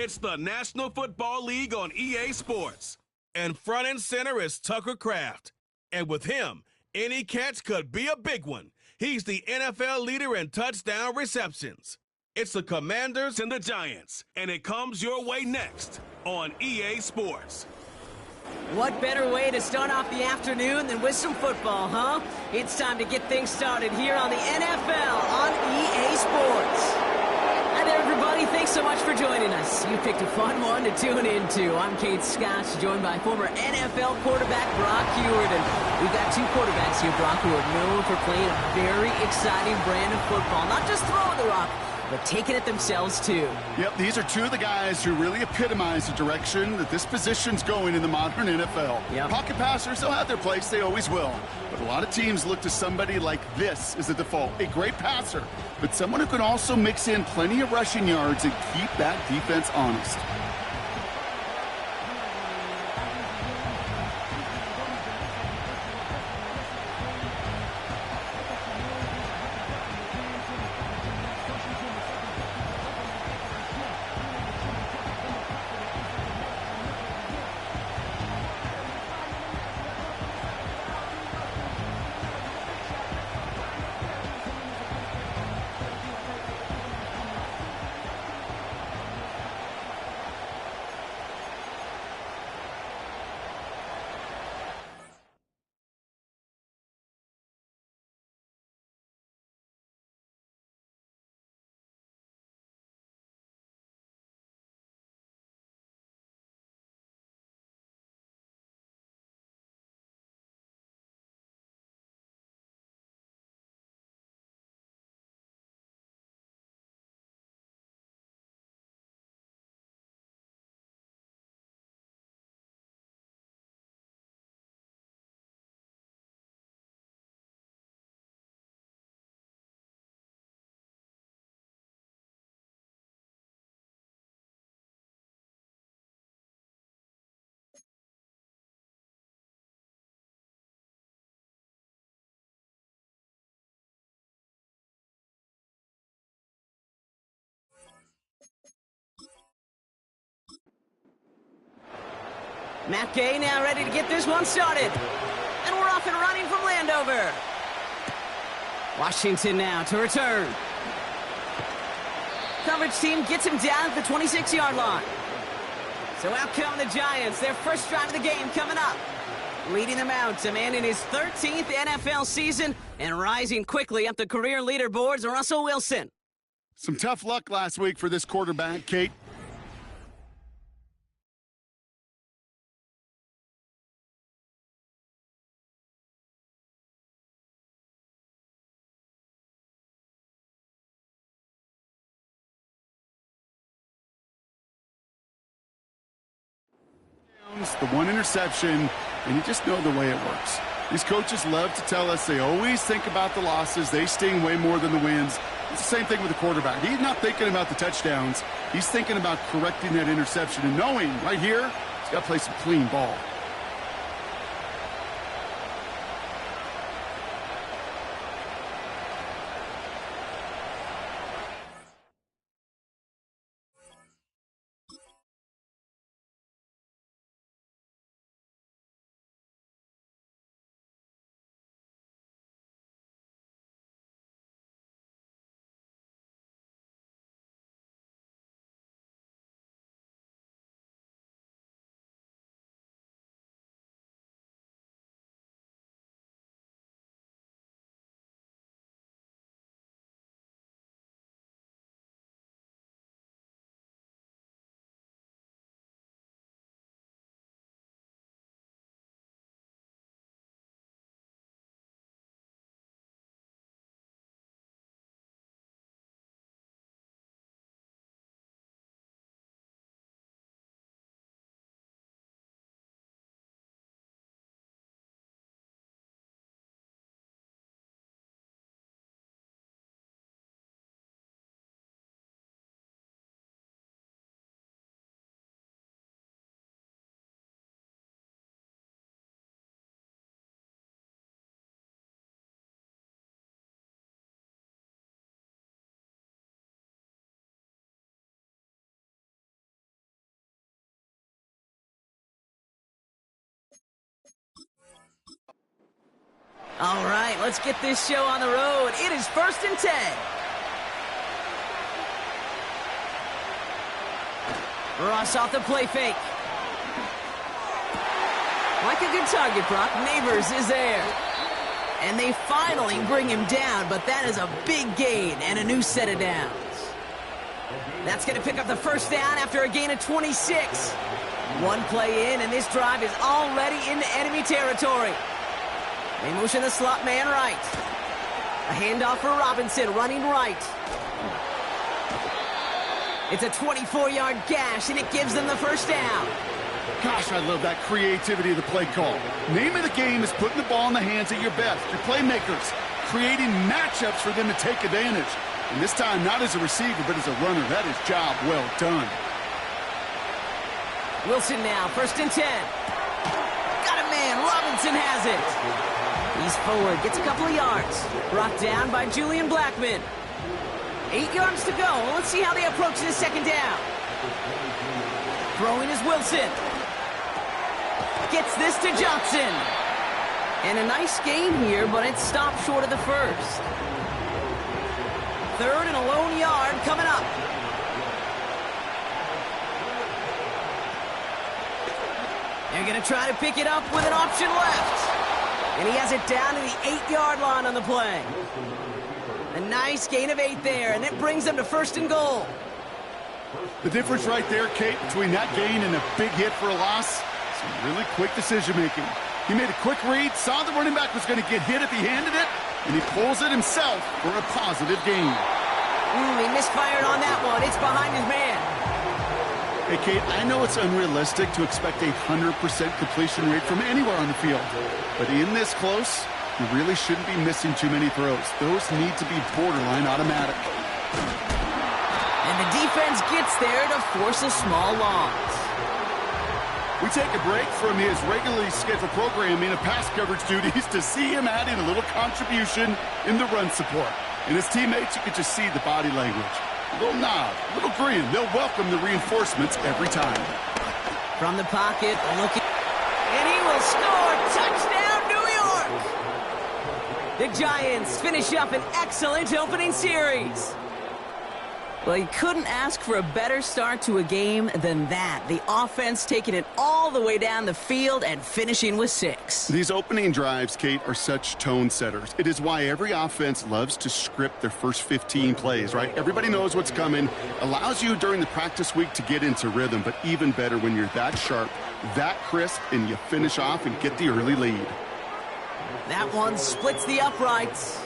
It's the National Football League on EA Sports. And front and center is Tucker Kraft. And with him, any catch could be a big one. He's the NFL leader in touchdown receptions. It's the Commanders and the Giants, and it comes your way next on EA Sports. What better way to start off the afternoon than with some football, huh? It's time to get things started here on the NFL on EA Sports. Hi there, everybody. Thanks so much for joining us. You picked a fun one to tune into. I'm Kate Scott, joined by former NFL quarterback Brock Huard. And we've got two quarterbacks here, Brock, who are known for playing a very exciting brand of football. Not just throwing the rock, but taking it themselves, too. Yep, these are two of the guys who really epitomize the direction that this position's going in the modern NFL. Yep. Pocket passers, they'll have their place. They always will. But a lot of teams look to somebody like this as the default. A great passer, but someone who can also mix in plenty of rushing yards and keep that defense honest. Matt Gay now ready to get this one started. And we're off and running from Landover. Washington now to return. Coverage team gets him down at the 26-yard line. So out come the Giants, their first drive of the game coming up. Leading them out, a man in his 13th NFL season and rising quickly up the career leaderboards, Russell Wilson. Some tough luck last week for this quarterback, Kate. The one interception, and you just know the way it works. These coaches love to tell us they always think about the losses. They sting way more than the wins. It's the same thing with the quarterback. He's not thinking about the touchdowns. He's thinking about correcting that interception and knowing right here, he's got to play some clean ball. All right, let's get this show on the road. It is 1st and 10. Ross off the play fake. Like a good target, Brock. Neighbors is there. And they finally bring him down, but that is a big gain and a new set of downs. That's going to pick up the first down after a gain of 26. One play in, and this drive is already into enemy territory. They motion the slot man right. A handoff for Robinson, running right. It's a 24-yard gash, and it gives them the first down. Gosh, I love that creativity of the play call. Name of the game is putting the ball in the hands of your best, your playmakers, creating matchups for them to take advantage. And this time, not as a receiver, but as a runner. That is job well done. Wilson now, 1st and 10. Got a man, Robinson has it. He's forward, gets a couple of yards. Brought down by Julian Blackman. 8 yards to go. Well, let's see how they approach this second down. Throwing is Wilson. Gets this to Johnson. And a nice gain here, but it stopped short of the first. 3rd and a lone yard coming up. They're going to try to pick it up with an option left. And he has it down to the 8-yard line on the play. A nice gain of 8 there, and it brings them to 1st and goal. The difference right there, Kate, between that gain and a big hit for a loss, some really quick decision-making. He made a quick read, saw the running back was going to get hit if he handed it, and he pulls it himself for a positive gain. He misfired on that one. It's behind his man. Hey, Kate, I know it's unrealistic to expect a 100% completion rate from anywhere on the field, but in this close, you really shouldn't be missing too many throws. Those need to be borderline automatic. And the defense gets there to force a small loss. We take a break from his regularly scheduled programming of pass coverage duties to see him add in a little contribution in the run support. And his teammates, you could just see the body language. A little nod, a little grin. They'll welcome the reinforcements every time. From the pocket, looking. And he will score. Touchdown, New York! The Giants finish up an excellent opening series. Well, you couldn't ask for a better start to a game than that. The offense taking it all the way down the field and finishing with 6. These opening drives, Kate, are such tone setters. It is why every offense loves to script their first 15 plays, right? Everybody knows what's coming. Allows you during the practice week to get into rhythm, but even better when you're that sharp, that crisp, and you finish off and get the early lead. That one splits the uprights.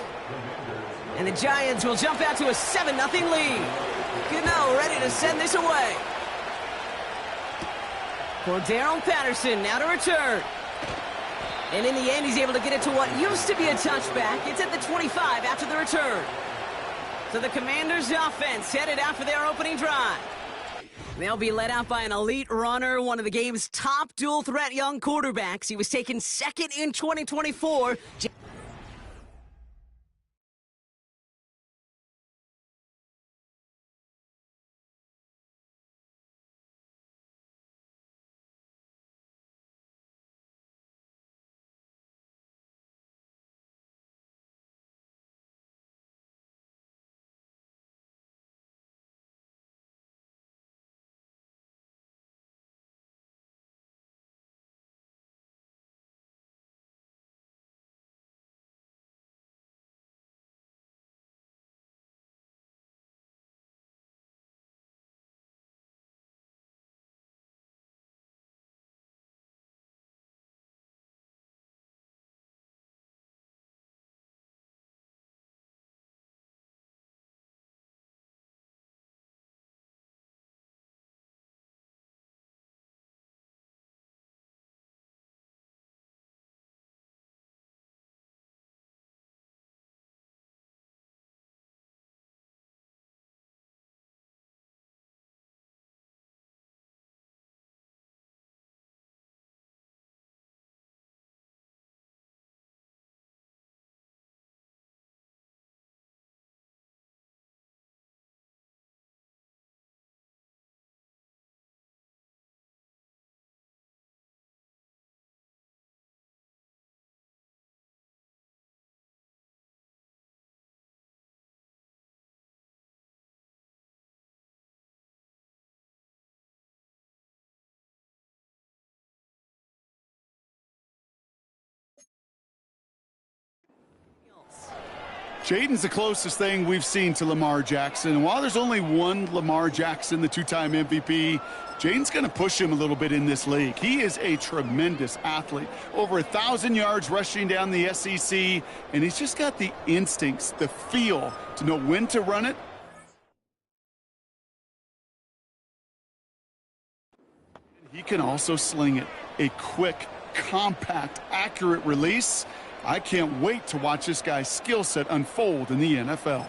And the Giants will jump out to a 7-0 lead. Gano ready to send this away. Cordero Patterson now to return. And in the end, he's able to get it to what used to be a touchback. It's at the 25 after the return. So the Commanders' offense headed out for their opening drive. They'll be led out by an elite runner, one of the game's top dual-threat young quarterbacks. He was taken 2nd in 2024. Jaden's the closest thing we've seen to Lamar Jackson. And while there's only one Lamar Jackson, the two-time MVP, Jaden's going to push him a little bit in this league. He is a tremendous athlete. Over 1,000 yards rushing down the SEC, and he's just got the instincts, the feel to know when to run it. He can also sling it. A quick, compact, accurate release. I can't wait to watch this guy's skill set unfold in the NFL.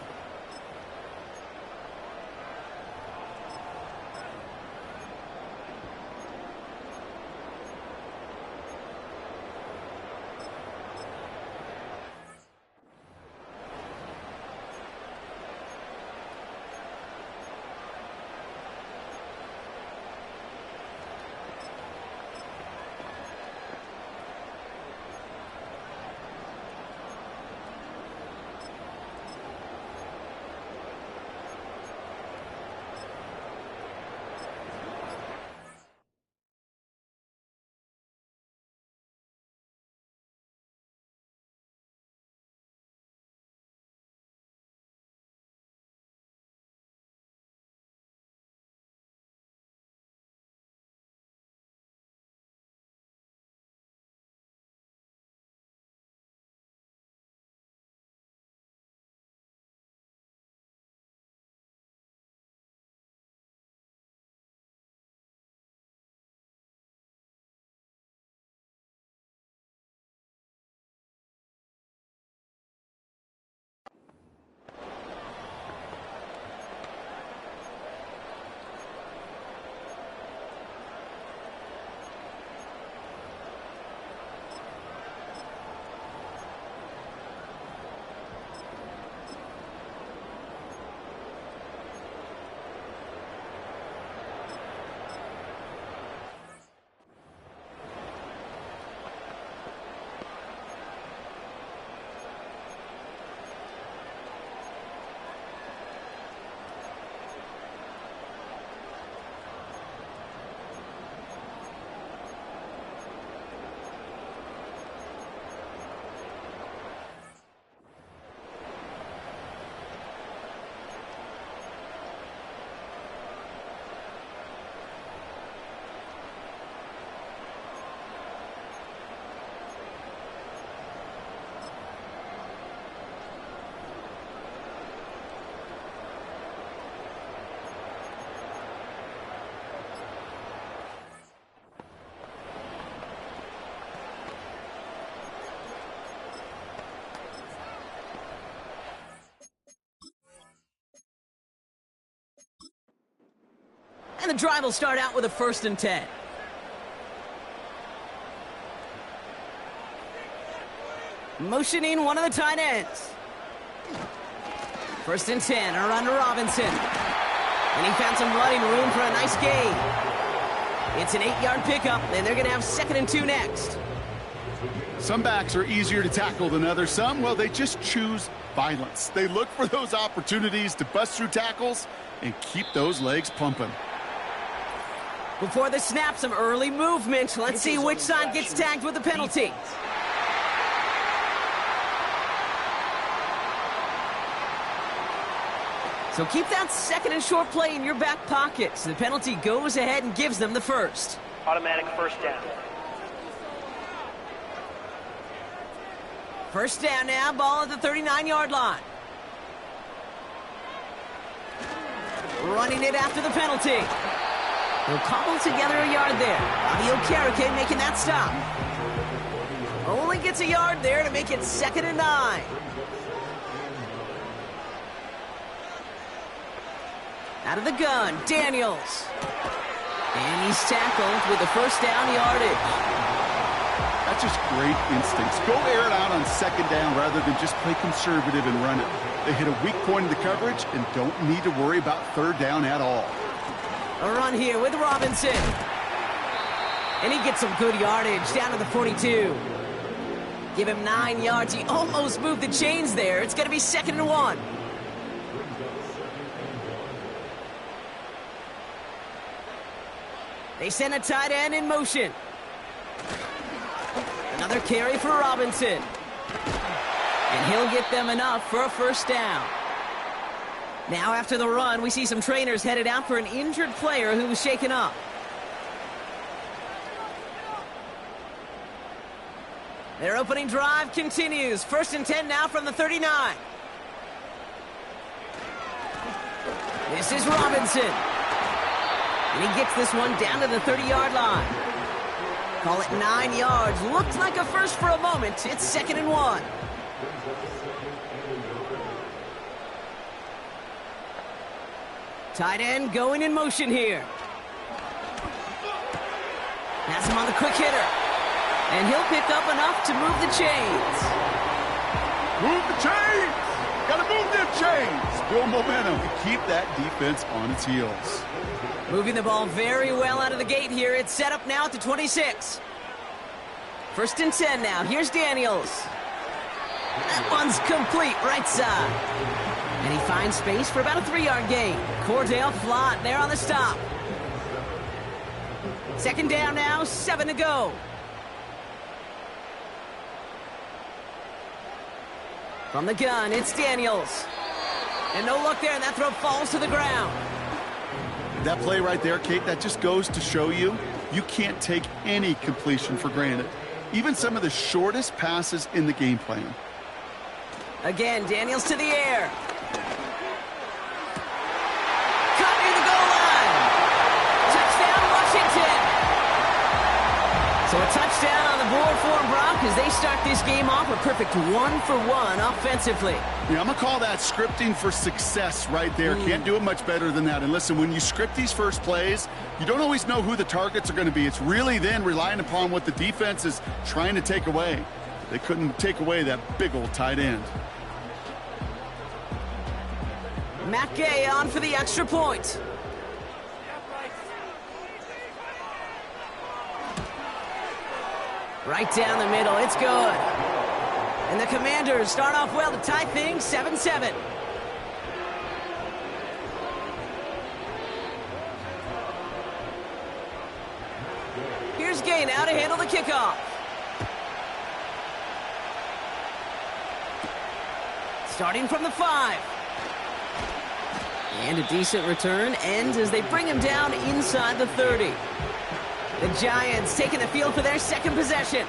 And the drive will start out with a 1st and 10. Motioning one of the tight ends. 1st and 10, a run to Robinson. And he found some running room for a nice gain. It's an 8-yard pickup, and they're going to have 2nd and 2 next. Some backs are easier to tackle than others. Some, well, they just choose violence. They look for those opportunities to bust through tackles and keep those legs pumping. Before the snap, some early movement. Let's see which side gets tagged with a penalty. So keep that 2nd and short play in your back pocket. So the penalty goes ahead and gives them the 1st. Automatic 1st down. 1st down now, ball at the 39-yard line. Running it after the penalty. They'll cobble together a yard there. Adio Karake making that stop. Only gets a yard there to make it 2nd and 9. Out of the gun, Daniels. And he's tackled with the 1st down yardage. That's just great instincts. Go air it out on 2nd down rather than just play conservative and run it. They hit a weak point in the coverage and don't need to worry about 3rd down at all. A run here with Robinson. And he gets some good yardage down to the 42. Give him 9 yards. He almost moved the chains there. It's going to be 2nd and 1. They send a tight end in motion. Another carry for Robinson. And he'll get them enough for a first down. Now after the run, we see some trainers headed out for an injured player who was shaken up. Their opening drive continues. 1st and 10 now from the 39. This is Robinson. And he gets this one down to the 30-yard line. Call it 9 yards. Looked like a first for a moment. It's 2nd and 1. Tight end going in motion here. Has him on the quick hitter. And he'll pick up enough to move the chains. Move the chains! Gotta move them chains! Build momentum and keep that defense on its heels. Moving the ball very well out of the gate here. It's set up now at the 26. 1st and 10 now. Here's Daniels. That one's complete right side. And he finds space for about a 3-yard gain. Cordell Flott there on the stop. 2nd down now, 7 to go. From the gun, it's Daniels. And no luck there, and that throw falls to the ground. That play right there, Kate, that just goes to show you, you can't take any completion for granted. Even some of the shortest passes in the game plan. Again, Daniels to the air. Caught near the goal line. Touchdown, Washington. So a touchdown on the board for Brock as they start this game off a perfect 1-for-1 offensively. Yeah, I'm going to call that scripting for success right there. Can't do it much better than that. And listen, when you script these first plays, you don't always know who the targets are going to be. It's really then relying upon what the defense is trying to take away. They couldn't take away that big old tight end. Matt Gay on for the extra point. Right down the middle, it's good. And the Commanders start off well to tie things 7-7. Here's Gay now to handle the kickoff. Starting from the 5. And a decent return ends as they bring him down inside the 30. The Giants taking the field for their second possession.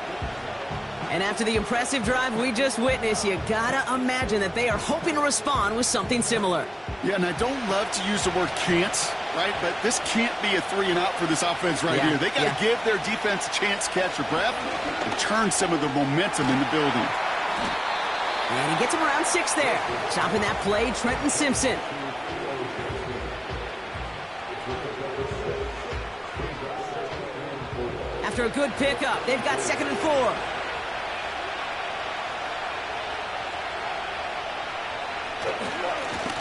And after the impressive drive we just witnessed, you gotta imagine that they are hoping to respond with something similar. Yeah, and I don't love to use the word can't, right? But this can't be a 3-and-out for this offense right here. They got to give their defense a chance to catch their breath and turn some of the momentum in the building. And he gets him around 6 there. Chopping that play, Trenton Simpson. After a good pickup, they've got 2nd and 4.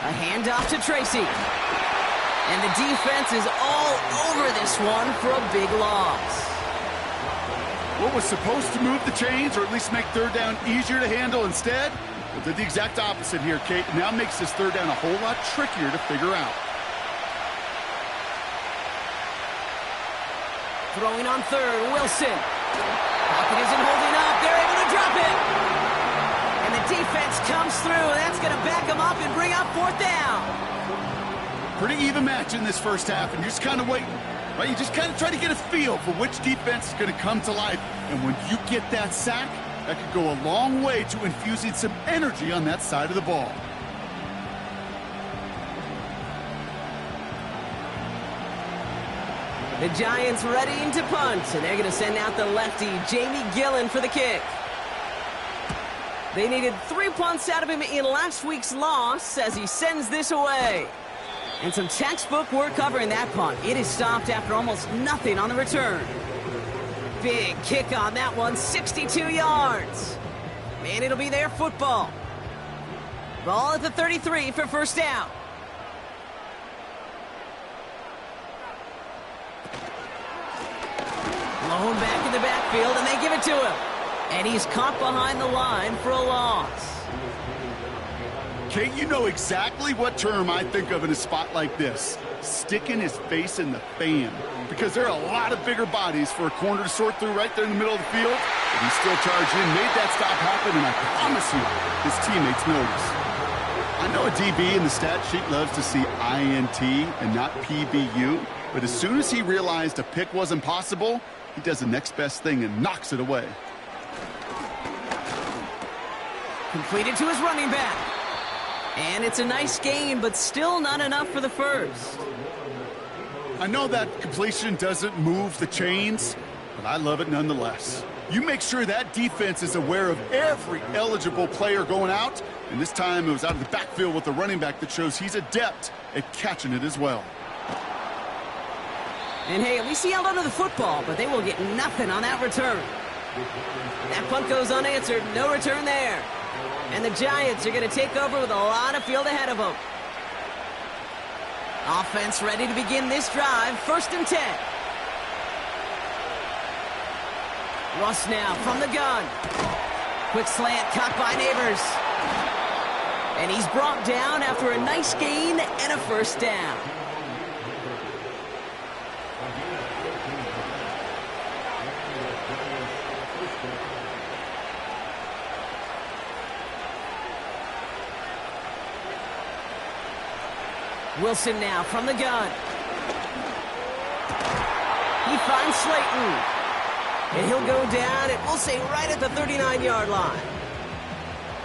A handoff to Tracy. And the defense is all over this one for a big loss. What was supposed to move the chains, or at least make 3rd down easier to handle instead, well, did the exact opposite here, Kate. Now makes this 3rd down a whole lot trickier to figure out. Throwing on 3rd, Wilson. Pocket isn't holding up. They're able to drop it. And the defense comes through, and that's going to back them up and bring up 4th down. Pretty even match in this first half, and you're just kind of waiting, right? You just kind of try to get a feel for which defense is going to come to life. And when you get that sack, that could go a long way to infusing some energy on that side of the ball. The Giants readying to punt, and they're going to send out the lefty, Jamie Gillen, for the kick. They needed 3 punts out of him in last week's loss as he sends this away. And some textbook work covering that punt. It is stopped after almost nothing on the return. Big kick on that one, 62 yards. And it'll be their football. Ball at the 33 for first down. Blown back in the backfield, and they give it to him. And he's caught behind the line for a loss. Kate, you know exactly what term I think of in a spot like this. sticking his face in the fan because there are a lot of bigger bodies for a corner to sort through right there in the middle of the field. But he still charged in, made that stop happen, and I promise you, his teammates notice. I know a DB in the stat sheet loves to see INT and not PBU, but as soon as he realized a pick wasn't possible, he does the next best thing and knocks it away. Completed to his running back. And it's a nice gain, but still not enough for the first. I know that completion doesn't move the chains, but I love it nonetheless. You make sure that defense is aware of every eligible player going out, and this time it was out of the backfield with a running back that shows he's adept at catching it as well. And hey, at least he held onto the football, but they will get nothing on that return. That punt goes unanswered, no return there. And the Giants are going to take over with a lot of field ahead of them. Offense ready to begin this drive, 1st and 10. Russ now from the gun. Quick slant caught by Neighbors. And he's brought down after a nice gain and a 1st down. Wilson now from the gun. He finds Slayton. And he'll go down, and we'll say right at the 39-yard line.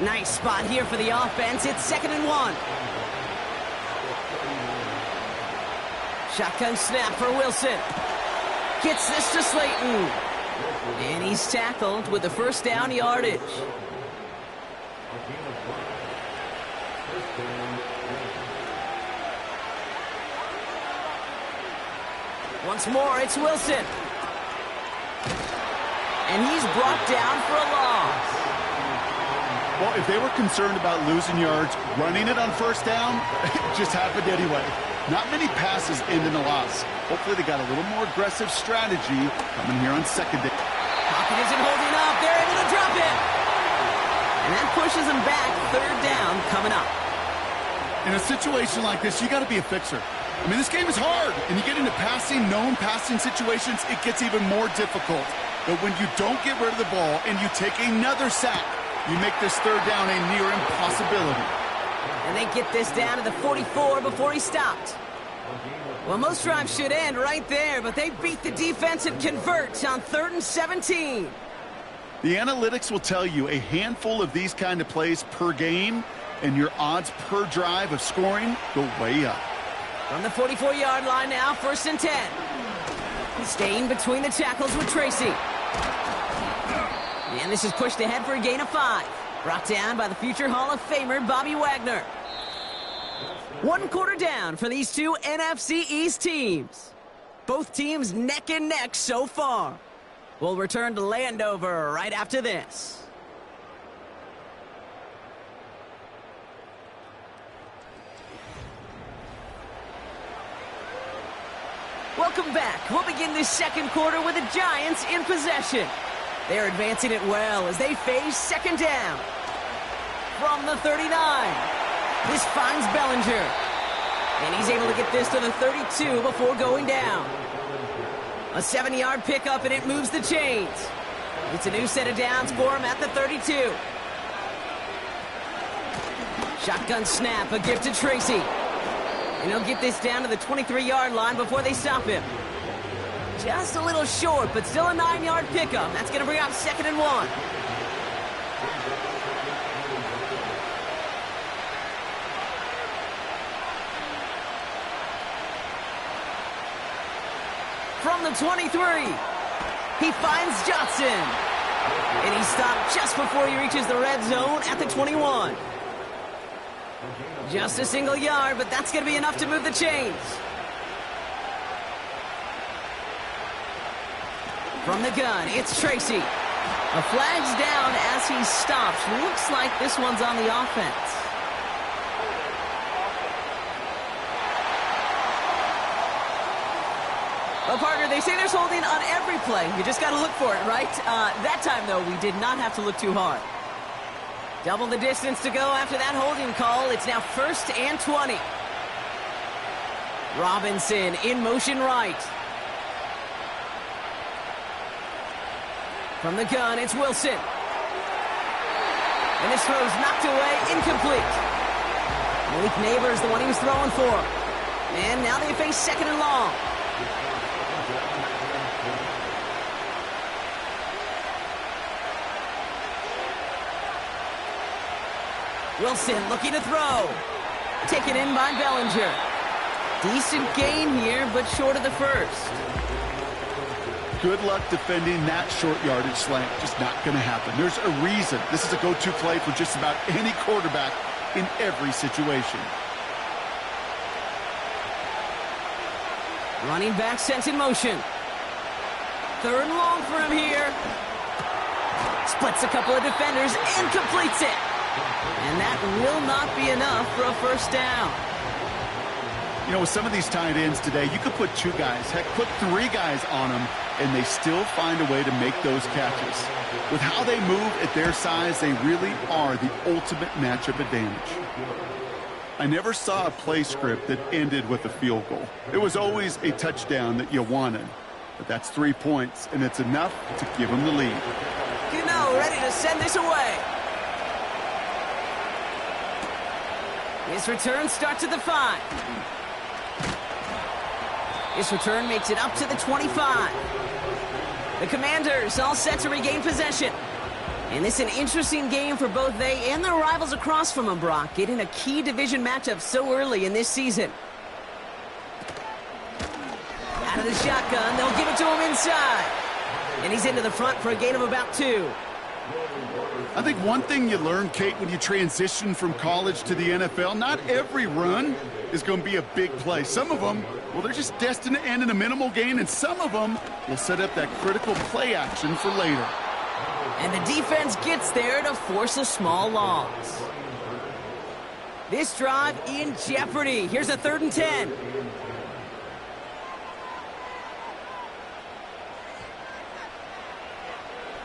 Nice spot here for the offense. It's 2nd and 1. Shotgun snap for Wilson. Gets this to Slayton. And he's tackled with the 1st down yardage. Once more, it's Wilson. And he's brought down for a loss. Well, if they were concerned about losing yards, running it on 1st down, it just happened anyway. Not many passes end in a loss. Hopefully they got a little more aggressive strategy coming here on 2nd down. Pocket isn't holding up. They're able to drop it. And that pushes them back. 3rd down coming up. In a situation like this, you got to be a fixer. I mean, this game is hard, and you get into known passing situations, it gets even more difficult. But when you don't get rid of the ball and you take another sack, you make this 3rd down a near impossibility. And they get this down to the 44 before he stopped. Well, most drives should end right there, but they beat the defense and convert on 3rd and 17. The analytics will tell you a handful of these kind of plays per game, and your odds per drive of scoring go way up. From the 44-yard line now, 1st and 10. Staying between the tackles with Tracy. And this is pushed ahead for a gain of 5. Brought down by the future Hall of Famer, Bobby Wagner. 1 quarter down for these two NFC East teams. Both teams neck and neck so far. We'll return to Landover right after this. Welcome back. We'll begin this 2nd quarter with the Giants in possession. They're advancing it well as they face 2nd down. From the 39, this finds Bellinger. And he's able to get this to the 32 before going down. A 7-yard pickup, and it moves the chains. It's a new set of downs for him at the 32. Shotgun snap, a gift to Tracy. And he'll get this down to the 23-yard line before they stop him. Just a little short, but still a 9-yard pickup. That's going to bring up 2nd and 1. From the 23, he finds Johnson. And he stopped just before he reaches the red zone at the 21. Just a single yard, but that's going to be enough to move the chains. From the gun, it's Tracy. A flag's down as he stops. Looks like this one's on the offense. Well, partner, they say there's holding on every play. You just got to look for it, right? That time, though, we did not have to look too hard. Double the distance to go after that holding call. It's now 1st and 20. Robinson in motion right. From the gun, it's Wilson. And this throw's knocked away, incomplete. Malik Neighbors, the one he was throwing for. And now they face second and long. Wilson looking to throw. Taken in by Bellinger. Decent gain here, but short of the first. Good luck defending that short yardage slant. Just not going to happen. There's a reason. This is a go-to play for just about any quarterback in every situation. Running back sent in motion. Third and long for him here. Splits a couple of defenders and completes it. And that will not be enough for a first down. You know, with some of these tight ends today, you could put 2 guys, heck, put 3 guys on them, and they still find a way to make those catches. With how they move at their size, they really are the ultimate matchup advantage. I never saw a play script that ended with a field goal. It was always a touchdown that you wanted. But that's 3 points, and it's enough to give them the lead. Gano ready to send this away. His return starts at the 5. This return makes it up to the 25. The Commanders all set to regain possession. And this is an interesting game for both they and their rivals across from them, Brock, getting a key division matchup so early in this season. Out of the shotgun, they'll give it to him inside. And he's into the front for a gain of about 2. I think one thing you learn, Kate, when you transition from college to the NFL, not every run is going to be a big play. Some of them, well, they're just destined to end in a minimal gain, and some of them will set up that critical play action for later. And the defense gets there to force a small loss. This drive in jeopardy. Here's a 3rd and 10.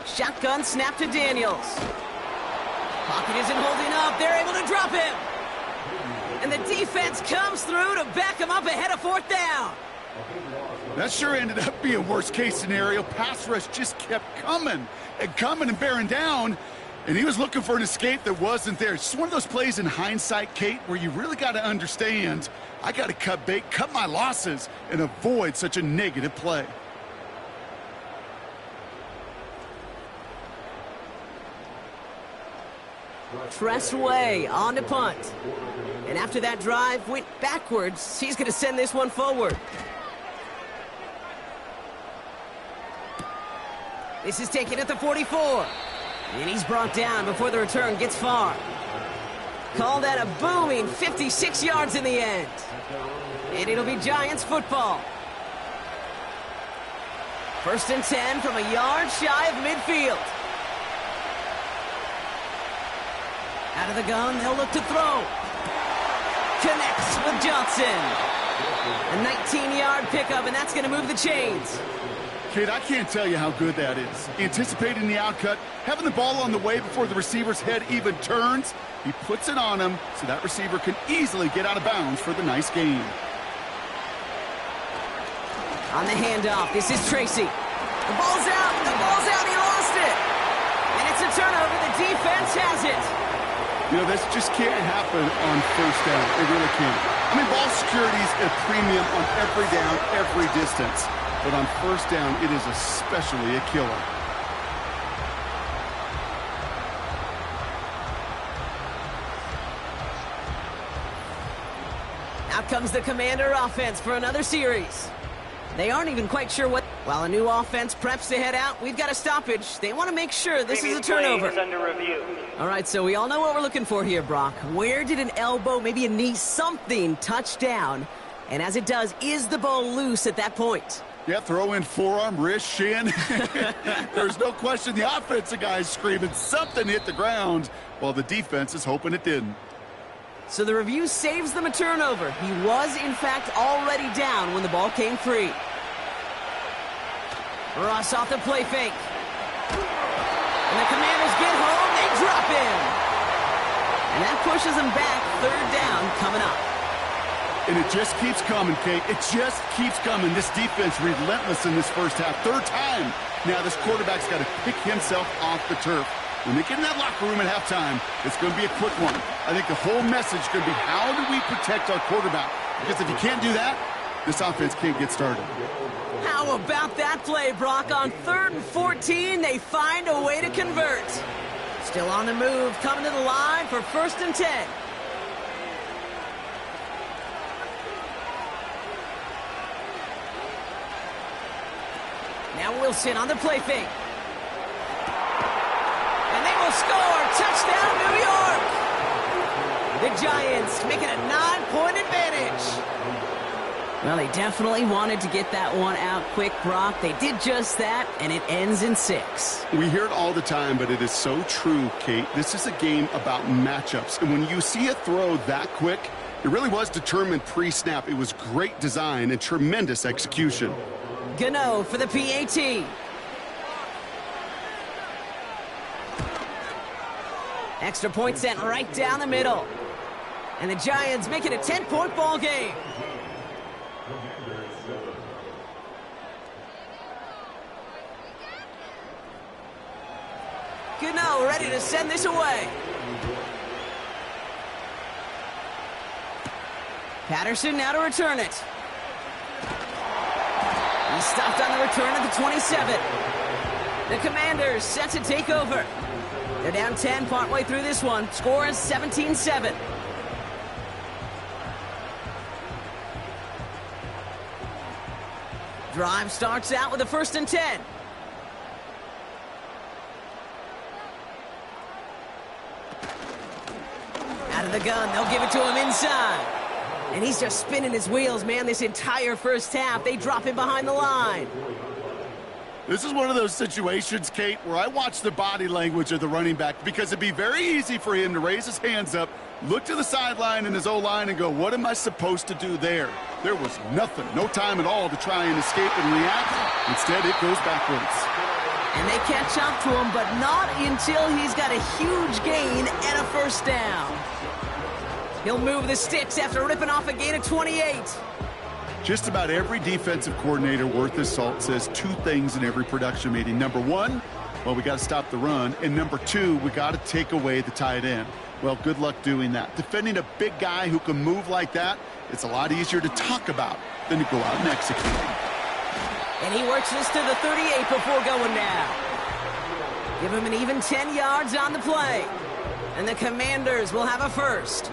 Shotgun snap to Daniels. Pocket isn't holding up. They're able to drop him. And the defense comes through to back him up ahead of 4th down. That sure ended up being worst-case scenario. Pass rush just kept coming and bearing down, and he was looking for an escape that wasn't there. It's just one of those plays in hindsight, Kate, where you really got to understand, I got to cut bait, cut my losses, and avoid such a negative play. Press away on to punt. And after that drive went backwards, he's going to send this one forward. This is taken at the 44. And he's brought down before the return gets far. Call that a booming 56 yards in the end. And it'll be Giants football. 1st and 10 from a yard shy of midfield. Out of the gun, they'll look to throw. Connects with Johnson. A 19-yard pickup, and that's going to move the chains. Kate, I can't tell you how good that is. Anticipating the outcut, having the ball on the way before the receiver's head even turns. He puts it on him so that receiver can easily get out of bounds for the nice gain. On the handoff, this is Tracy. The ball's out, he lost it. And it's a turnover, the defense has it. You know, this just can't happen on 1st down. It really can't. I mean, ball security is a premium on every down, every distance. But on 1st down, it is especially a killer. Out comes the Commander offense for another series. They aren't even quite sure what... While a new offense preps to head out, we've got a stoppage. They want to make sure this is a turnover. Under review. All right, so we all know what we're looking for here, Brock. Where did an elbow, maybe a knee, something touch down? And as it does, is the ball loose at that point? Yeah, throw in forearm, wrist, shin. There's no question the offensive guy's screaming something hit the ground while the defense is hoping it didn't. So the review saves them a turnover. He was, in fact, already down when the ball came free. Ross off the play fake. And the Commanders get home, they drop him. And that pushes them back, 3rd down coming up. And it just keeps coming, Kate. It just keeps coming. This defense relentless in this first half. Third time. Now this quarterback's got to pick himself off the turf. When they get in that locker room at halftime, it's going to be a quick one. I think the whole message is going to be, how do we protect our quarterback? Because if you can't do that, this offense can't get started. How about that play, Brock? On 3rd and 14, they find a way to convert. Still on the move, coming to the line for 1st and 10. Now Wilson on the play fake. And they will score. Touchdown, New York. The Giants make it a 9-point advantage. Well, they definitely wanted to get that one out quick, Brock. They did just that, and it ends in 6. We hear it all the time, but it is so true, Kate. This is a game about matchups. And when you see a throw that quick, it really was determined pre-snap. It was great design and tremendous execution. Gano for the PAT. Extra point sent right down the middle. And the Giants make it a 10-point ball game. Gano ready to send this away. Patterson now to return it. He stopped on the return at the 27. The Commanders set to take over. They're down 10 partway through this one. Score is 17-7. Drive starts out with a 1st and 10. Out of the gun, they'll give it to him inside. And he's just spinning his wheels, man, this entire first half. They drop him behind the line. This is one of those situations, Kate, where I watch the body language of the running back, because it'd be very easy for him to raise his hands up, look to the sideline in his O-line and go, what am I supposed to do there? There was nothing, no time at all to try and escape and react. Instead, it goes backwards. And they catch up to him, but not until he's got a huge gain and a 1st down. He'll move the sticks after ripping off a gain of 28. Just about every defensive coordinator worth his salt says 2 things in every production meeting. Number 1, well, we got to stop the run. And number 2, we got to take away the tight end. Well, good luck doing that. Defending a big guy who can move like that, it's a lot easier to talk about than to go out and execute. And he works this to the 38 before going down. Give him an even 10 yards on the play. And the Commanders will have a 1st.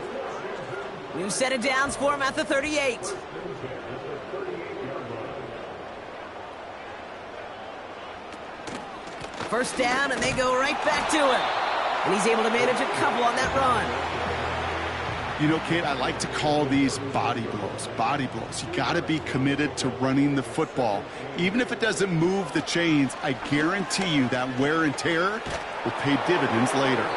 New set of downs for him at the 38. First down, and they go right back to him. And he's able to manage a couple on that run. You know, Kate, I like to call these body blows. Body blows. You got to be committed to running the football. Even if it doesn't move the chains, I guarantee you that wear and tear will pay dividends later.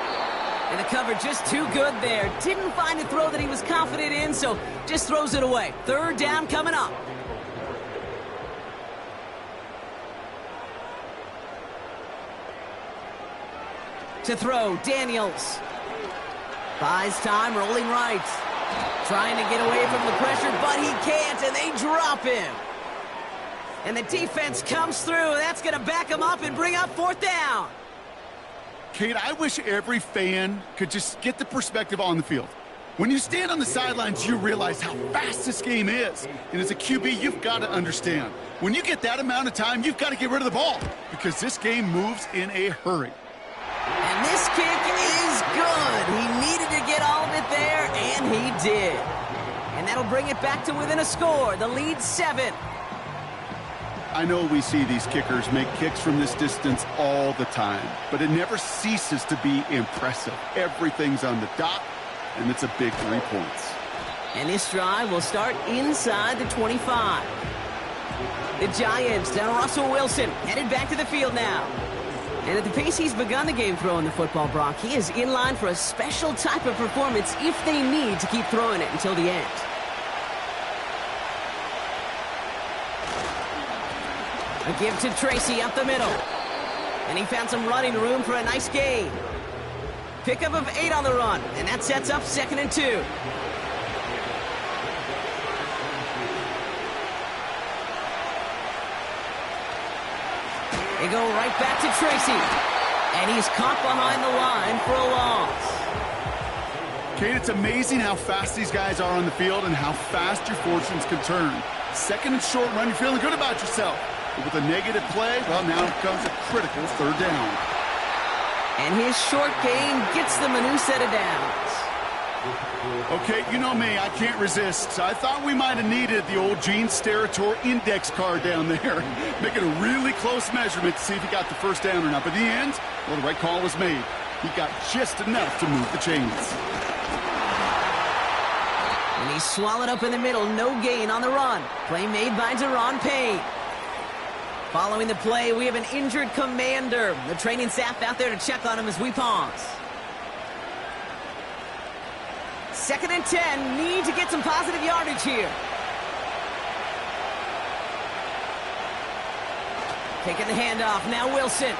And the cover just too good there. Didn't find a throw that he was confident in, so just throws it away. 3rd down coming up. To throw, Daniels. Buys time, rolling right. Trying to get away from the pressure, but he can't, and they drop him. And the defense comes through. That's going to back him up and bring up 4th down. Kate, I wish every fan could just get the perspective on the field. When you stand on the sidelines, you realize how fast this game is. And as a QB, you've got to understand. When you get that amount of time, you've got to get rid of the ball, because this game moves in a hurry. And this kick is good. He needed to get all of it there, and he did. And that'll bring it back to within a score. The lead 7. I know we see these kickers make kicks from this distance all the time, but it never ceases to be impressive. Everything's on the dot, and it's a big 3 points. And this drive will start inside the 25. The Giants, down Russell Wilson, headed back to the field now. And at the pace he's begun the game throwing the football, Brock, he is in line for a special type of performance if they need to keep throwing it until the end. A give to Tracy up the middle. And he found some running room for a nice gain. Pickup of 8 on the run, and that sets up 2nd and 2. They go right back to Tracy. And he's caught behind the line for a loss. Kate, it's amazing how fast these guys are on the field and how fast your fortunes can turn. Second and short run, you're feeling good about yourself. But with a negative play, well, now comes a critical third down. And his short gain gets them a new set of downs. Okay, you know me, I can't resist. I thought we might have needed the old Gene Steratore index card down there. Making a really close measurement to see if he got the first down or not. But in the end, well, the right call was made. He got just enough to move the chains. And he's swallowed up in the middle, no gain on the run. Play made by Deron Payne. Following the play, we have an injured commander. The training staff out there to check on him as we pause. 2nd and 10, need to get some positive yardage here. Taking the handoff, now Wilson.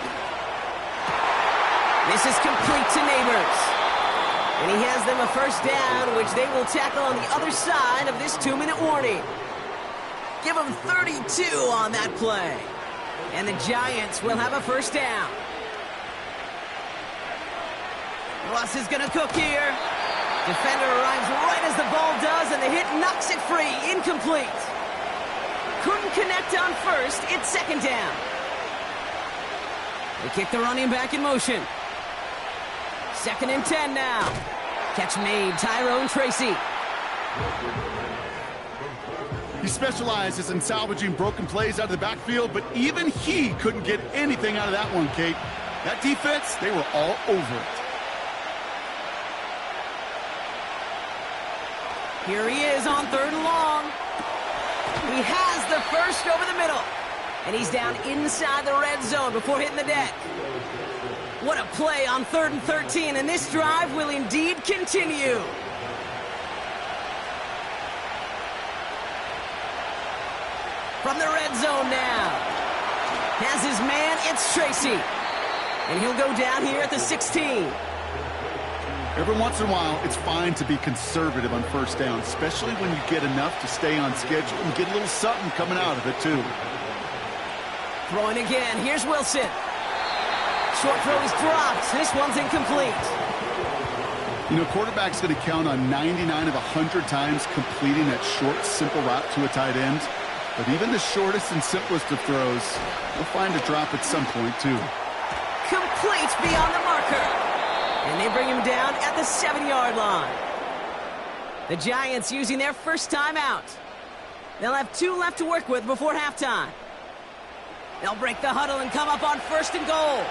This is complete to Neighbors. And he has them a first down, which they will tackle on the other side of this 2-minute warning. Give them 32 on that play. And the Giants will have a first down. Russ is going to cook here. Defender arrives right as the ball does, and the hit knocks it free. Incomplete. Couldn't connect on first. It's 2nd down. They kick the running back in motion. 2nd and 10 now. Catch made, Tyrone Tracy. He specializes in salvaging broken plays out of the backfield, but even he couldn't get anything out of that one, Kate. That defense, they were all over it. Here he is on 3rd and long. He has the first over the middle. And he's down inside the red zone before hitting the deck. What a play on 3rd and 13, and this drive will indeed continue. From the red zone now. Has his man, it's Tracy. And he'll go down here at the 16. Every once in a while, it's fine to be conservative on first down, especially when you get enough to stay on schedule and get a little something coming out of it, too. Throwing again. Here's Wilson. Short throw is dropped. This one's incomplete. You know, quarterback's going to count on 99 of 100 times completing that short, simple route to a tight end. But even the shortest and simplest of throws will find a drop at some point, too. Complete beyond the marker. And they bring him down at the 7-yard line. The Giants using their first timeout. They'll have 2 left to work with before halftime. They'll break the huddle and come up on 1st and goal.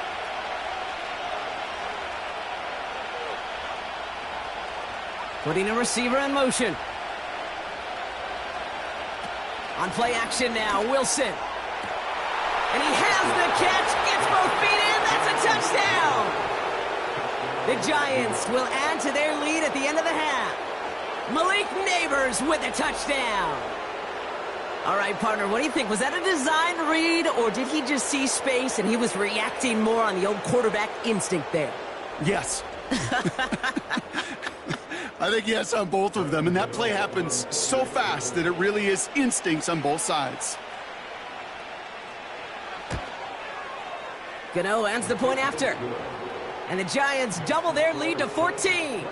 Putting a receiver in motion. On play action now, Wilson. And he has the catch, gets both feet in, that's a touchdown! The Giants will add to their lead at the end of the half. Malik Neighbors with a touchdown. All right, partner, what do you think? Was that a design read, or did he just see space and he was reacting more on the old quarterback instinct there? Yes. I think yes on both of them, and that play happens so fast that it really is instincts on both sides. Gano ends the point after. And the Giants double their lead to 14.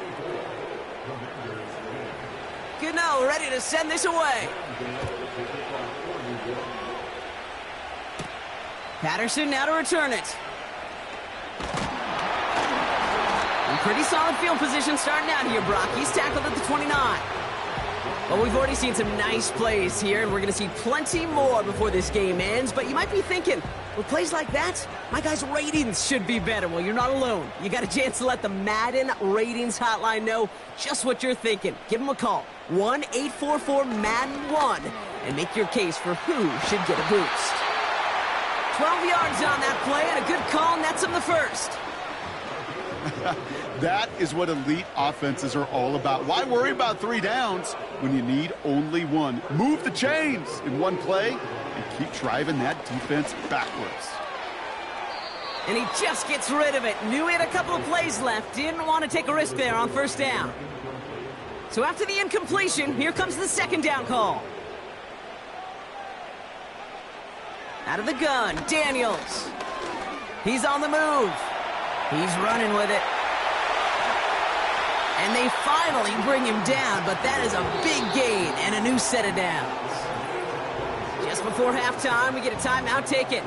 Gano ready to send this away. Patterson now to return it. And pretty solid field position starting out here, Brock. He's tackled at the 29. But we've already seen some nice plays here, and we're going to see plenty more before this game ends. But you might be thinking, with plays like that, my guys' ratings should be better. Well, you're not alone. You got a chance to let the Madden ratings hotline know just what you're thinking. Give them a call, 1-844-MADDEN-1, and make your case for who should get a boost. 12 yards on that play, and a good call nets him the first. That is what elite offenses are all about. Why worry about 3 downs when you need only 1? Move the chains in one play and keep driving that defense backwards. And he just gets rid of it. Knew he had a couple of plays left. Didn't want to take a risk there on first down. So after the incompletion, here comes the 2nd down call. Out of the gun, Daniels. He's on the move. He's running with it. And they finally bring him down, but that is a big gain and a new set of downs. Just before halftime, we get a timeout taken.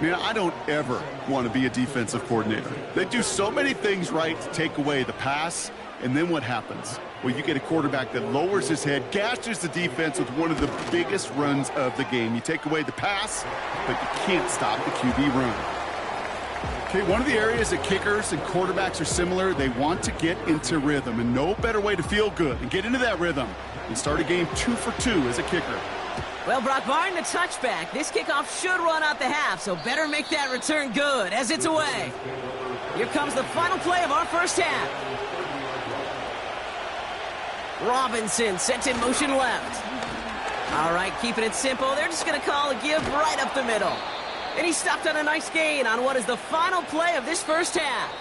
Man, I don't ever want to be a defensive coordinator. They do so many things right to take away the pass, and then what happens? Well, you get a quarterback that lowers his head, gashes the defense with one of the biggest runs of the game. You take away the pass, but you can't stop the QB run. Okay, one of the areas that kickers and quarterbacks are similar, they want to get into rhythm, and no better way to feel good and get into that rhythm and start a game 2 for 2 as a kicker. Well, Brock, barring the touchback, this kickoff should run out the half, so better make that return good as it's away. Here comes the final play of our first half. Robinson sent in motion left. All right, keeping it simple. They're just going to call a give right up the middle. And he stopped on a nice gain on what is the final play of this first half.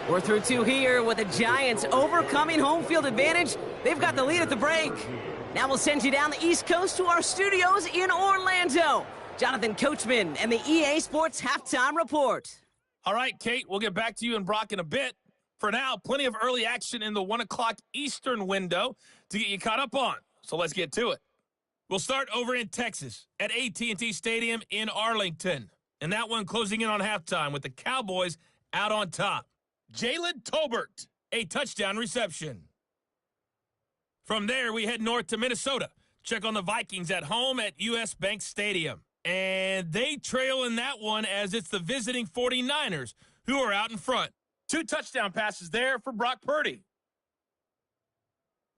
We're through 2 here with the Giants overcoming home field advantage. They've got the lead at the break. Now we'll send you down the East Coast to our studios in Orlando. Jonathan Coachman and the EA Sports Halftime Report. All right, Kate, we'll get back to you and Brock in a bit. For now, plenty of early action in the 1 o'clock Eastern window to get you caught up on. So let's get to it. We'll start over in Texas at AT&T Stadium in Arlington. And that one closing in on halftime with the Cowboys out on top. Jalen Tolbert, a touchdown reception. From there, we head north to Minnesota. Check on the Vikings at home at US Bank Stadium. And they trail in that one as it's the visiting 49ers who are out in front. 2 touchdown passes there for Brock Purdy.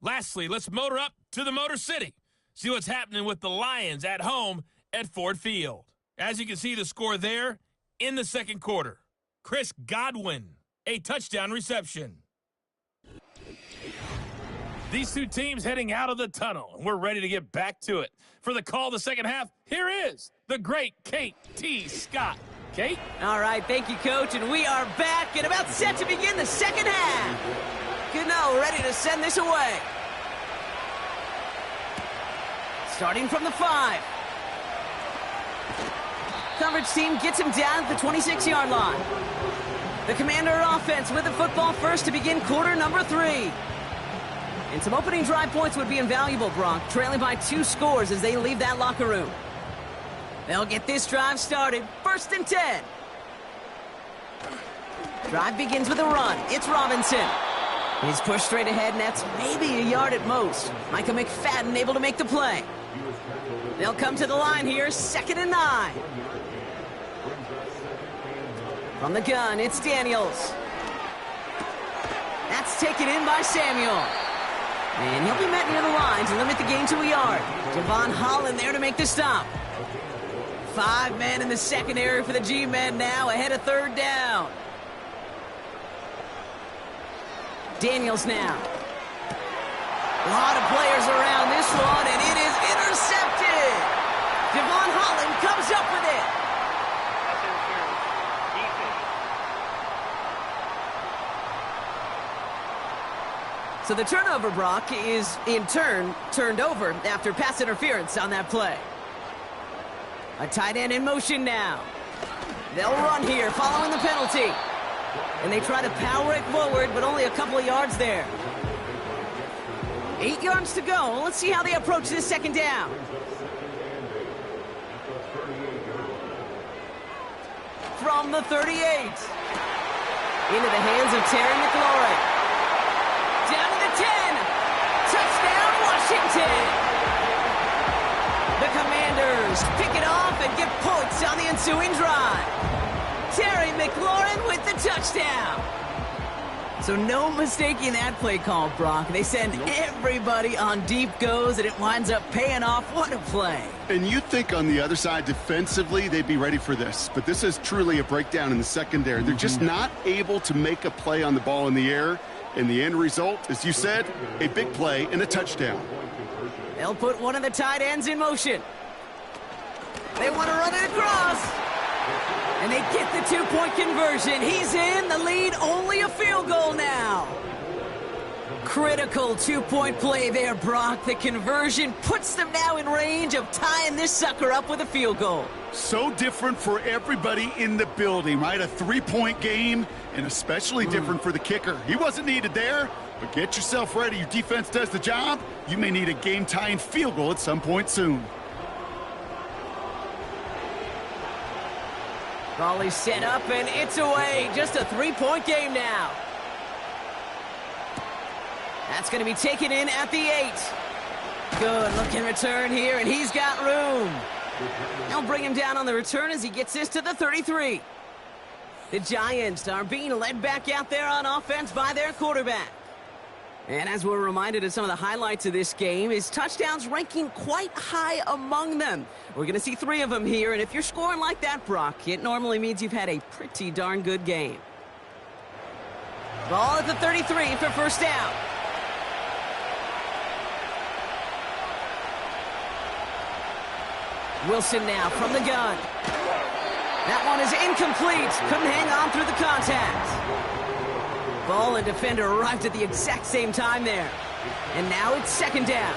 Lastly, let's motor up to the Motor City. See what's happening with the Lions at home at Ford Field. As you can see the score there in the second quarter. Chris Godwin, a touchdown reception. These 2 teams heading out of the tunnel, and we're ready to get back to it. For the call of the second half, here is the great Kate T. Scott. Kate? All right, thank you, Coach, and we are back and about set to begin the second half. Good know, ready to send this away. Starting from the 5. Coverage team gets him down at the 26-yard line. The Commander offense with the football first to begin quarter number 3. And some opening drive points would be invaluable, Brock, trailing by 2 scores as they leave that locker room. They'll get this drive started. 1st and 10. Drive begins with a run. It's Robinson. He's pushed straight ahead, and that's maybe a yard at most. Micah McFadden able to make the play. They'll come to the line here, 2nd and 9. From the gun, it's Daniels. That's taken in by Samuel. And he'll be met near the line to limit the gain to a yard. Javon Holland there to make the stop. 5 men in the secondary for the G-men now, ahead of 3rd down. Daniels now. A lot of players around this one, and it is intercepted. Javon Holland comes up with it. So the turnover, Brock, is in turn turned over after pass interference on that play. A tight end in motion now. They'll run here following the penalty. And they try to power it forward, but only a couple of yards there. 8 yards to go. Let's see how they approach this 2nd down. From the 38. Into the hands of Terry McLaurin. Down to the 10. Touchdown, Washington. The Commanders pick it off and get points on the ensuing drive. Terry McLaurin with the touchdown. So no mistaking that play call, Brock. They send everybody on deep goes, and it winds up paying off. What a play. And you'd think on the other side, defensively, they'd be ready for this. But this is truly a breakdown in the secondary. They're just not able to make a play on the ball in the air. And the end result, as you said, a big play and a touchdown. They'll put one of the tight ends in motion. They want to run it across. And they get the 2-point conversion. He's in the lead, only a field goal now. Critical two-point play there, Brock. The conversion puts them now in range of tying this sucker up with a field goal. So different for everybody in the building, right? A three-point game, and especially different for the kicker. He wasn't needed there, but get yourself ready. Your defense does the job. You may need a game-tying field goal at some point soon. Ball is set up, and it's away. Just a three-point game now. That's going to be taken in at the 8. Good looking return here, and he's got room. They'll bring him down on the return as he gets this to the 33. The Giants are being led back out there on offense by their quarterback. And as we're reminded of some of the highlights of this game, his touchdowns ranking quite high among them. We're going to see 3 of them here, and if you're scoring like that, Brock, it normally means you've had a pretty darn good game. Ball at the 33 for first down. Wilson now from the gun. That one is incomplete. Couldn't hang on through the contact. Ball and defender arrived at the exact same time there. And now it's second down.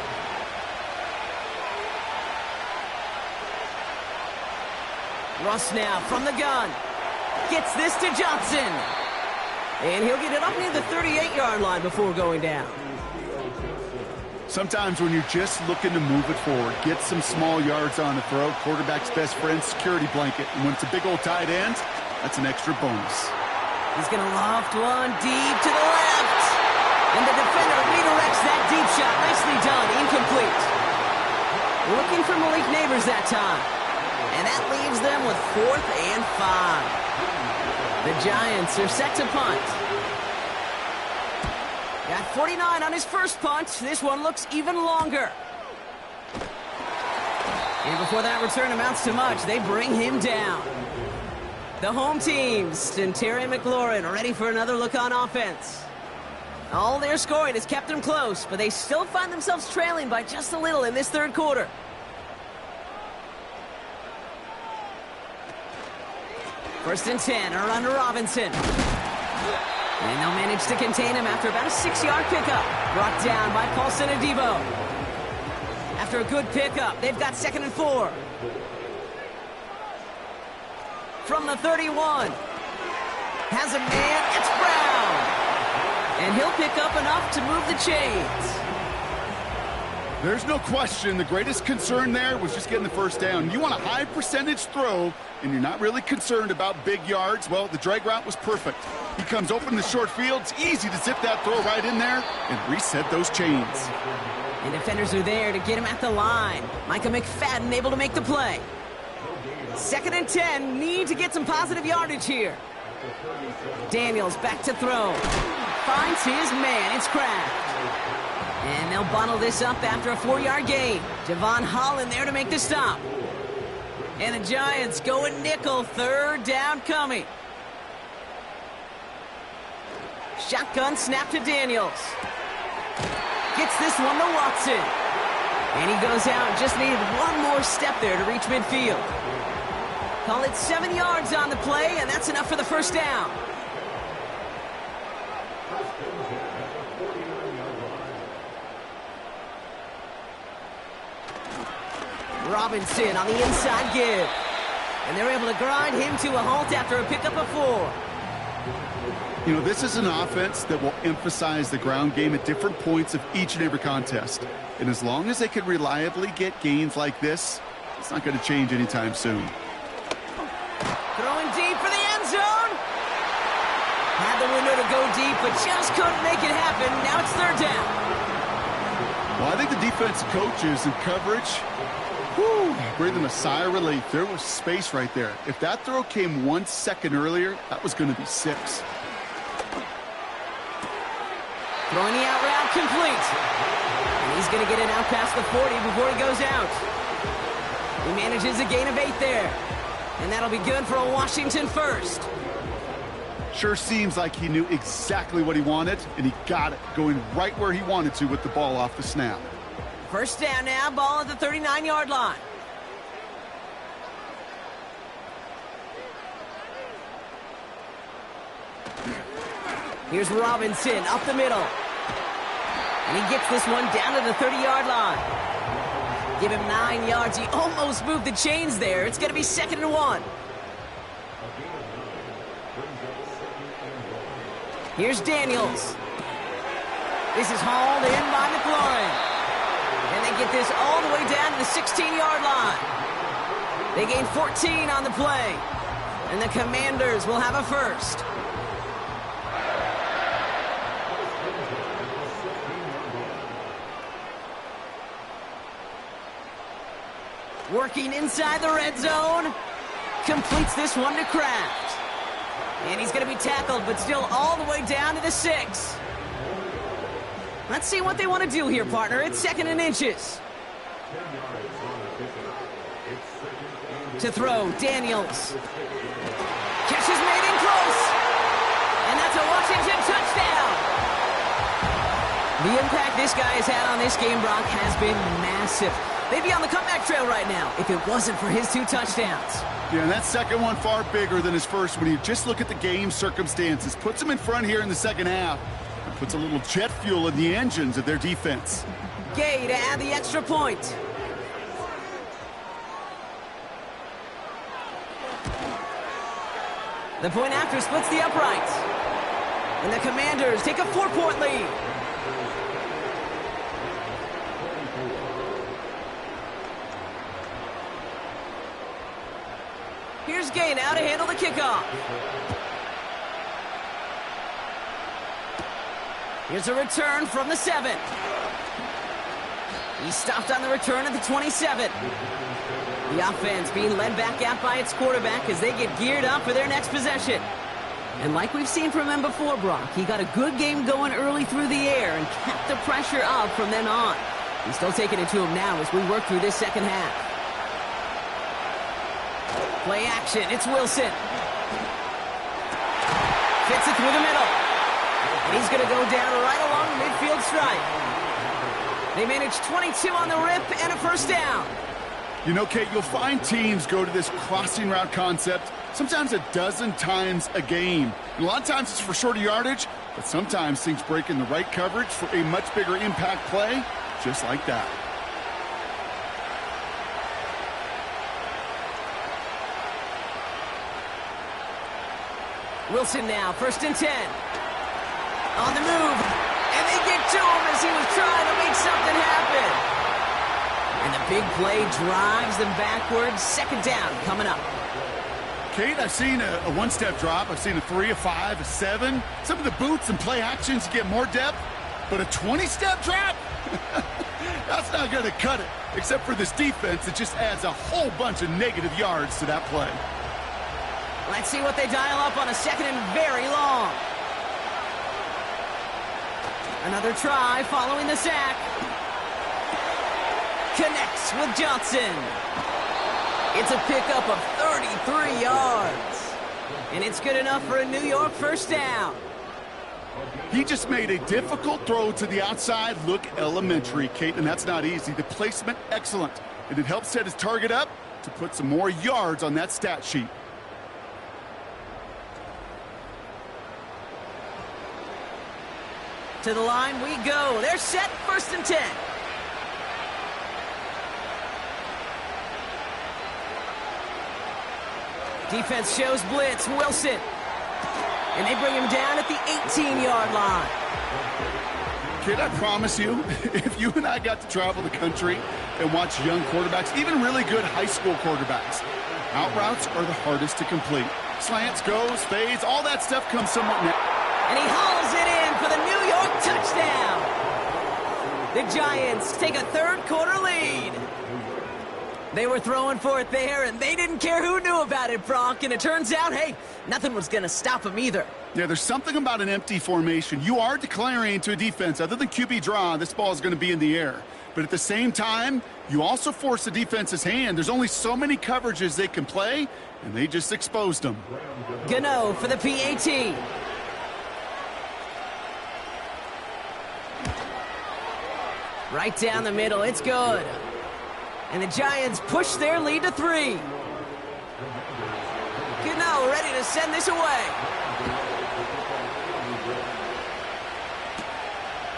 Russ now from the gun. Gets this to Johnson. And he'll get it up near the 38-yard line before going down. Sometimes when you're just looking to move it forward, get some small yards on the throw, quarterback's best friend, security blanket. And when it's a big old tight end, that's an extra bonus. He's going to loft one deep to the left. And the defender redirects that deep shot. Nicely done. Incomplete. Looking for Malik Neighbors that time. And that leaves them with 4th and 5. The Giants are set to punt. Got 49 on his first punt. This one looks even longer. And before that return amounts to much, they bring him down. The home teams and Terry McLaurin ready for another look on offense. All their scoring has kept them close, but they still find themselves trailing by just a little in this third quarter. First and 10, a run to Robinson. And they'll manage to contain him after about a 6-yard pickup. Brought down by Paulson Adebo. After a good pickup, they've got 2nd and 4. From the 31. Has a man, it's Brown. And he'll pick up enough to move the chains. There's no question the greatest concern there was just getting the first down. You want a high percentage throw, and you're not really concerned about big yards. Well, the drag route was perfect. He comes open in the short field. It's easy to zip that throw right in there and reset those chains. And defenders are there to get him at the line. Micah McFadden able to make the play. 2nd and 10, need to get some positive yardage here. Daniels back to throw. Finds his man, it's Kraft. And they'll bottle this up after a 4-yard gain. Javon Holland there to make the stop. And the Giants going nickel, 3rd down coming. Shotgun snap to Daniels. Gets this one to Watson. And he goes out, just needed one more step there to reach midfield. Call it 7 yards on the play, and that's enough for the first down. Robinson on the inside give. And they're able to grind him to a halt after a pickup of 4. You know, this is an offense that will emphasize the ground game at different points of each and every contest. And as long as they can reliably get gains like this, it's not going to change anytime soon. Throwing deep for the end zone. Had the window to go deep, but just couldn't make it happen. Now it's 3rd down. Well, I think the defensive coaches and coverage, breathe them a sigh of relief. There was space right there. If that throw came 1 second earlier, that was going to be 6. Throwing the out route complete. And he's going to get it out past the 40 before he goes out. He manages a gain of 8 there. And that'll be good for a Washington first. Sure seems like he knew exactly what he wanted, and he got it, going right where he wanted to with the ball off the snap. First down now, ball at the 39-yard line. Here's Robinson up the middle. And he gets this one down to the 30-yard line. Give him 9 yards. He almost moved the chains there. It's going to be 2nd and 1. Here's Daniels. This is hauled in by McLaurin. And they get this all the way down to the 16-yard line. They gain 14 on the play. And the Commanders will have a first. Working inside the red zone. Completes this one to Kraft. And he's going to be tackled, but still all the way down to the 6. Let's see what they want to do here, partner. It's 2nd and inches. To throw, Daniels. Catch is made in close. And that's a Washington touchdown. The impact this guy has had on this game, Brock, has been massive. They'd be on the comeback trail right now if it wasn't for his 2 touchdowns. Yeah, and that second one far bigger than his first when you just look at the game circumstances. Puts him in front here in the second half. And puts a little jet fuel in the engines of their defense. Gay to add the extra point. The point after splits the uprights. And the Commanders take a 4-point lead. Here's Gay now to handle the kickoff. Here's a return from the 7. He stopped on the return at the 27. The offense being led back out by its quarterback as they get geared up for their next possession. And like we've seen from him before, Brock, he got a good game going early through the air and kept the pressure up from then on. He's still taking it to him now as we work through this second half. Play action, it's Wilson. Fits it through the middle. And he's going to go down right along the midfield stripe. They manage 22 on the rip and a first down. You know, Kate, you'll find teams go to this crossing route concept sometimes a dozen times a game. And a lot of times it's for shorter yardage, but sometimes things break in the right coverage for a much bigger impact play, just like that. Wilson now, 1st and 10. On the move, and they get to him as he was trying to make something happen. And the big play drives them backwards. 2nd down coming up. Kate, I've seen a one-step drop. I've seen a 3, a 5, a 7. Some of the boots and play actions get more depth, but a 20-step drop? That's not going to cut it. Except for this defense, it just adds a whole bunch of negative yards to that play. Let's see what they dial up on a 2nd and very long. Another try following the sack. Connects with Johnson. It's a pickup of 33 yards. And it's good enough for a New York first down. He just made a difficult throw to the outside look elementary, Kate, and that's not easy. The placement, excellent. And it helps set his target up to put some more yards on that stat sheet. To the line we go. They're set, 1st and 10. Defense shows blitz, Wilson. And they bring him down at the 18-yard line. Kid, I promise you, if you and I got to travel the country and watch young quarterbacks, even really good high school quarterbacks, out routes are the hardest to complete. Slants, goes, fades, all that stuff comes somewhat natural. And he hauls it in for the New York touchdown. The Giants take a 3rd quarter lead. They were throwing for it there, and they didn't care who knew about it, Brock. And it turns out, hey, nothing was going to stop them either. Yeah, there's something about an empty formation. You are declaring to a defense, other than QB draw, this ball is going to be in the air. But at the same time, you also force the defense's hand. There's only so many coverages they can play, and they just exposed them. Gano for the PAT. Right down the middle, it's good. And the Giants push their lead to 3. Gano ready to send this away.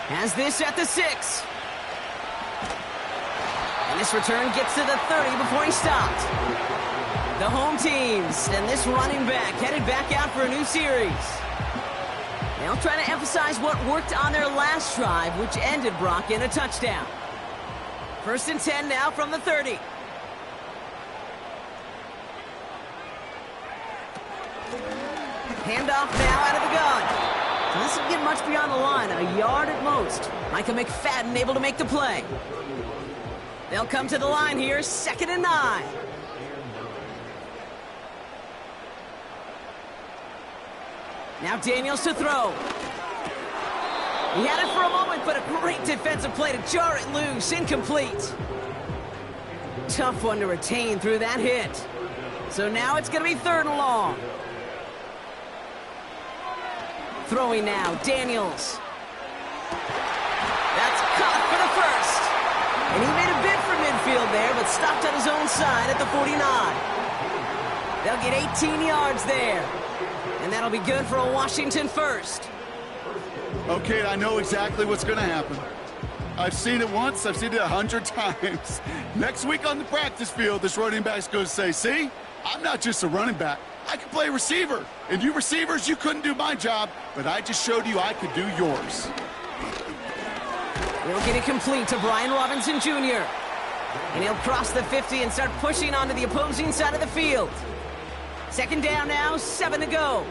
Has this at the 6. And this return gets to the 30 before he stopped. The home teams and this running back headed back out for a new series. They'll try to emphasize what worked on their last drive, which ended, Brock, in a touchdown. 1st and 10 now from the 30. Handoff now out of the gun. So this will get much beyond the line, a yard at most. Micah McFadden able to make the play. They'll come to the line here, 2nd and 9. Now Daniels to throw. He had it for a moment, but a great defensive play to jar it loose. Incomplete. Tough one to retain through that hit. So now it's going to be 3rd and long. Throwing now, Daniels. That's caught for the 1st. And he made a bid for midfield there, but stopped on his own side at the 49. They'll get 18 yards there. And that'll be good for a Washington 1st. Okay, I know exactly what's going to happen. I've seen it once. I've seen it 100 times. Next week on the practice field, this running back's going to say, see, I'm not just a running back. I can play receiver. And you receivers, you couldn't do my job, but I just showed you I could do yours. He'll get it complete to Brian Robinson Jr. And he'll cross the 50 and start pushing onto the opposing side of the field. 2nd down now, 7 to go.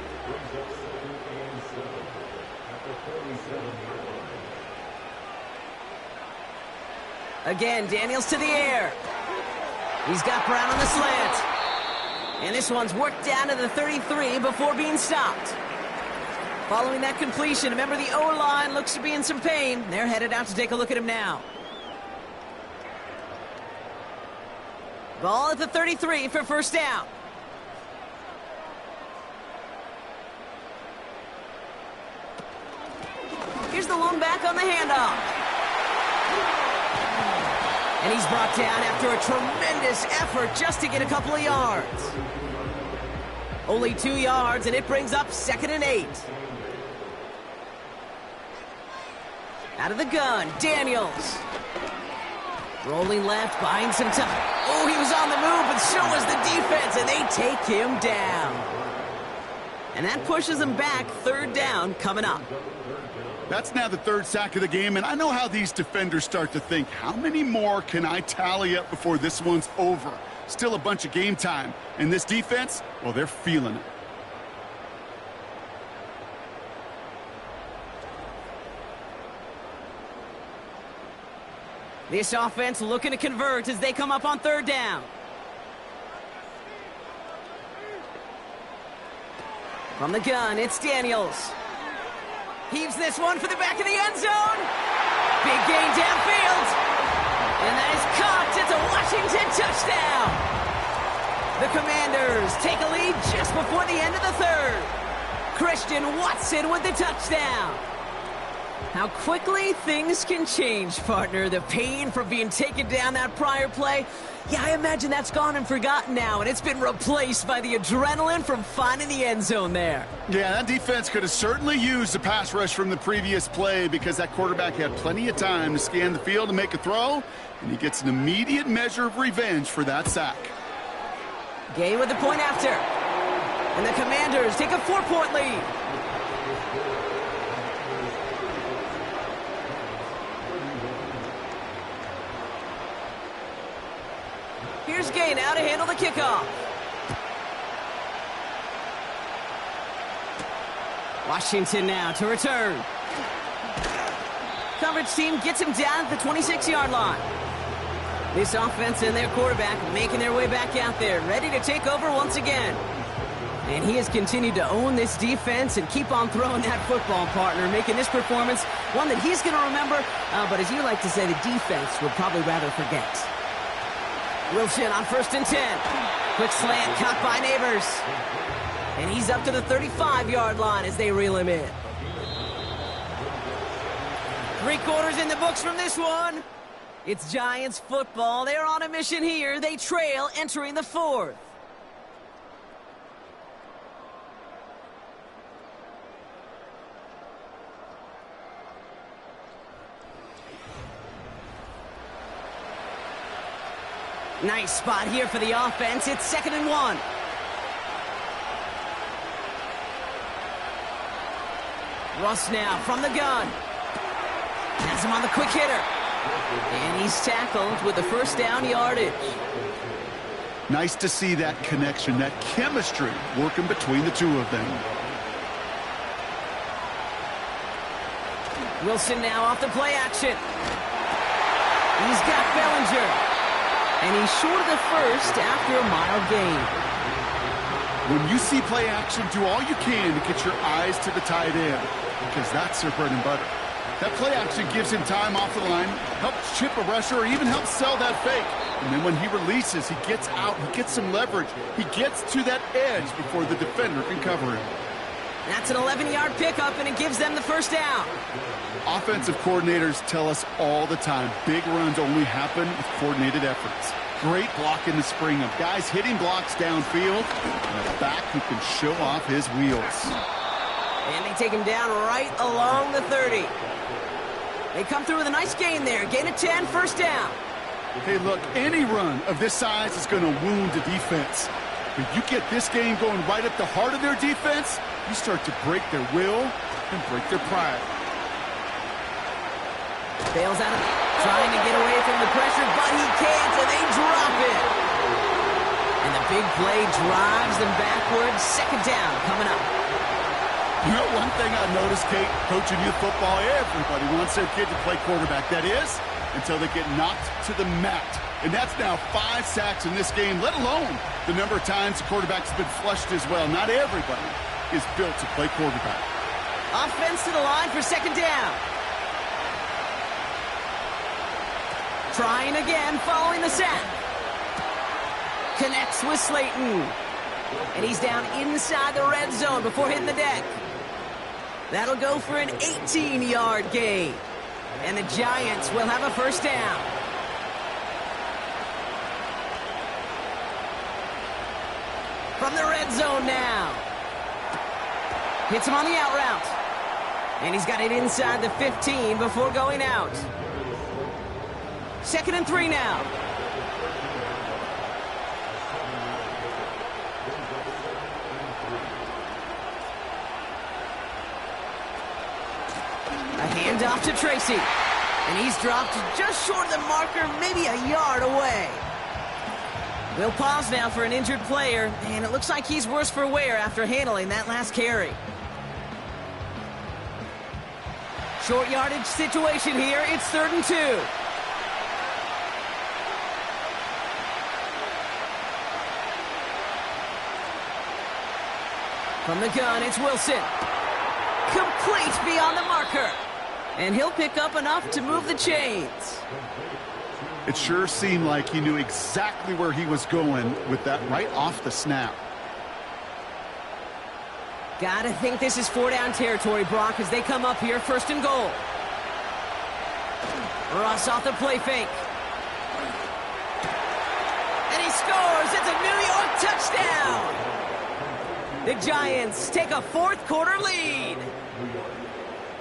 Again, Daniels to the air. He's got Brown on the slant. And this one's worked down to the 33 before being stopped. Following that completion, remember the O-line looks to be in some pain. They're headed out to take a look at him now. Ball at the 33 for 1st down. Here's the lone back on the handoff. And he's brought down after a tremendous effort just to get a couple of yards. Only 2 yards, and it brings up 2nd and 8. Out of the gun, Daniels. Rolling left, buying some time. Oh, he was on the move, but so was the defense, and they take him down. And that pushes him back. 3rd down coming up. That's now the 3rd sack of the game, and I know how these defenders start to think, how many more can I tally up before this one's over? Still a bunch of game time. And this defense, well, they're feeling it. This offense looking to convert as they come up on 3rd down. From the gun, it's Daniels. Heaves this one for the back of the end zone. Big gain downfield. And that is caught. It's a Washington touchdown. The Commanders take a lead just before the end of the 3rd. Christian Watson with the touchdown. How quickly things can change, partner. The pain from being taken down that prior play, yeah, I imagine that's gone and forgotten now, and it's been replaced by the adrenaline from finding the end zone there. Yeah, that defense could have certainly used a pass rush from the previous play because that quarterback had plenty of time to scan the field and make a throw, and he gets an immediate measure of revenge for that sack. Gay with the point after. And the Commanders take a 4-point lead. Here's Gay now to handle the kickoff. Washington now to return. Coverage team gets him down at the 26-yard line. This offense and their quarterback making their way back out there, ready to take over once again. And he has continued to own this defense and keep on throwing that football, partner, making this performance one that he's going to remember, but as you like to say, the defense would probably rather forget. Wilson on 1st and 10. Quick slant caught by Neighbors. And he's up to the 35-yard line as they reel him in. 3 quarters in the books from this one. It's Giants football. They're on a mission here. They trail entering the 4th. Nice spot here for the offense. It's 2nd and 1. Russ now from the gun. Has him on the quick hitter. And he's tackled with the first down yardage. Nice to see that connection, that chemistry working between the two of them. Wilson now off the play action. He's got Bellinger. And he's short of the first after a mile gain. When you see play action, do all you can to get your eyes to the tight end, because that's their bread and butter. That play action gives him time off the line, helps chip a rusher, or even helps sell that fake. And then when he releases, he gets out, he gets some leverage. He gets to that edge before the defender can cover him. That's an 11-yard pickup, and it gives them the first down. Offensive coordinators tell us all the time, big runs only happen with coordinated efforts. Great block in the spring of guys hitting blocks downfield, and a back who can show off his wheels. And they take him down right along the 30. They come through with a nice gain there. Gain of 10, first down. Hey, look, any run of this size is going to wound the defense. If you get this game going right at the heart of their defense, you start to break their will and break their pride. Bails out of trying to get away from the pressure, but he can't, and they drop it. And the big play drives them backwards. 2nd down coming up. You know, one thing I noticed, Kate, coaching youth football, everybody wants their kid to play quarterback. That is, until they get knocked to the mat. And that's now 5 sacks in this game, let alone the number of times the quarterback's been flushed as well. Not everybody is built to play quarterback. Offense to the line for 2nd down. Trying again following the sack. Connects with Slayton. And he's down inside the red zone before hitting the deck. That'll go for an 18-yard gain. And the Giants will have a first down. From the red zone now. Hits him on the out route. And he's got it inside the 15 before going out. 2nd and 3 now. A handoff to Tracy. And he's dropped just short of the marker, maybe a yard away. We'll pause now for an injured player, and it looks like he's worse for wear after handling that last carry. Short yardage situation here. It's 3rd and 2. From the gun, it's Wilson. Complete beyond the marker. And he'll pick up enough to move the chains. It sure seemed like he knew exactly where he was going with that right off the snap. Gotta think this is 4-down territory, Brock, as they come up here, 1st and goal. Russ off the play fake. And he scores! It's a New York touchdown! The Giants take a 4th quarter lead.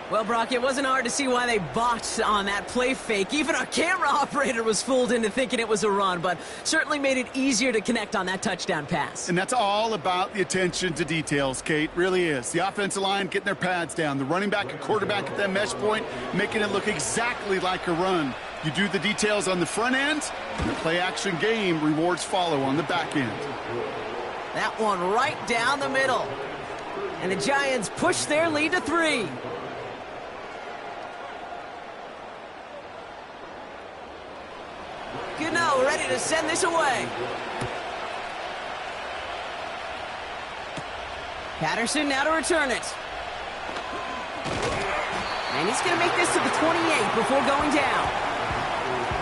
Well, Brock, it wasn't hard to see why they botched on that play fake. Even our camera operator was fooled into thinking it was a run, but certainly made it easier to connect on that touchdown pass. And that's all about the attention to details, Kate. Really is. The offensive line getting their pads down. The running back and quarterback at that mesh point, making it look exactly like a run. You do the details on the front end, and the play-action game rewards follow on the back end. That one right down the middle. And the Giants push their lead to 3. Gano ready to send this away. Patterson now to return it. And he's going to make this to the 28 before going down.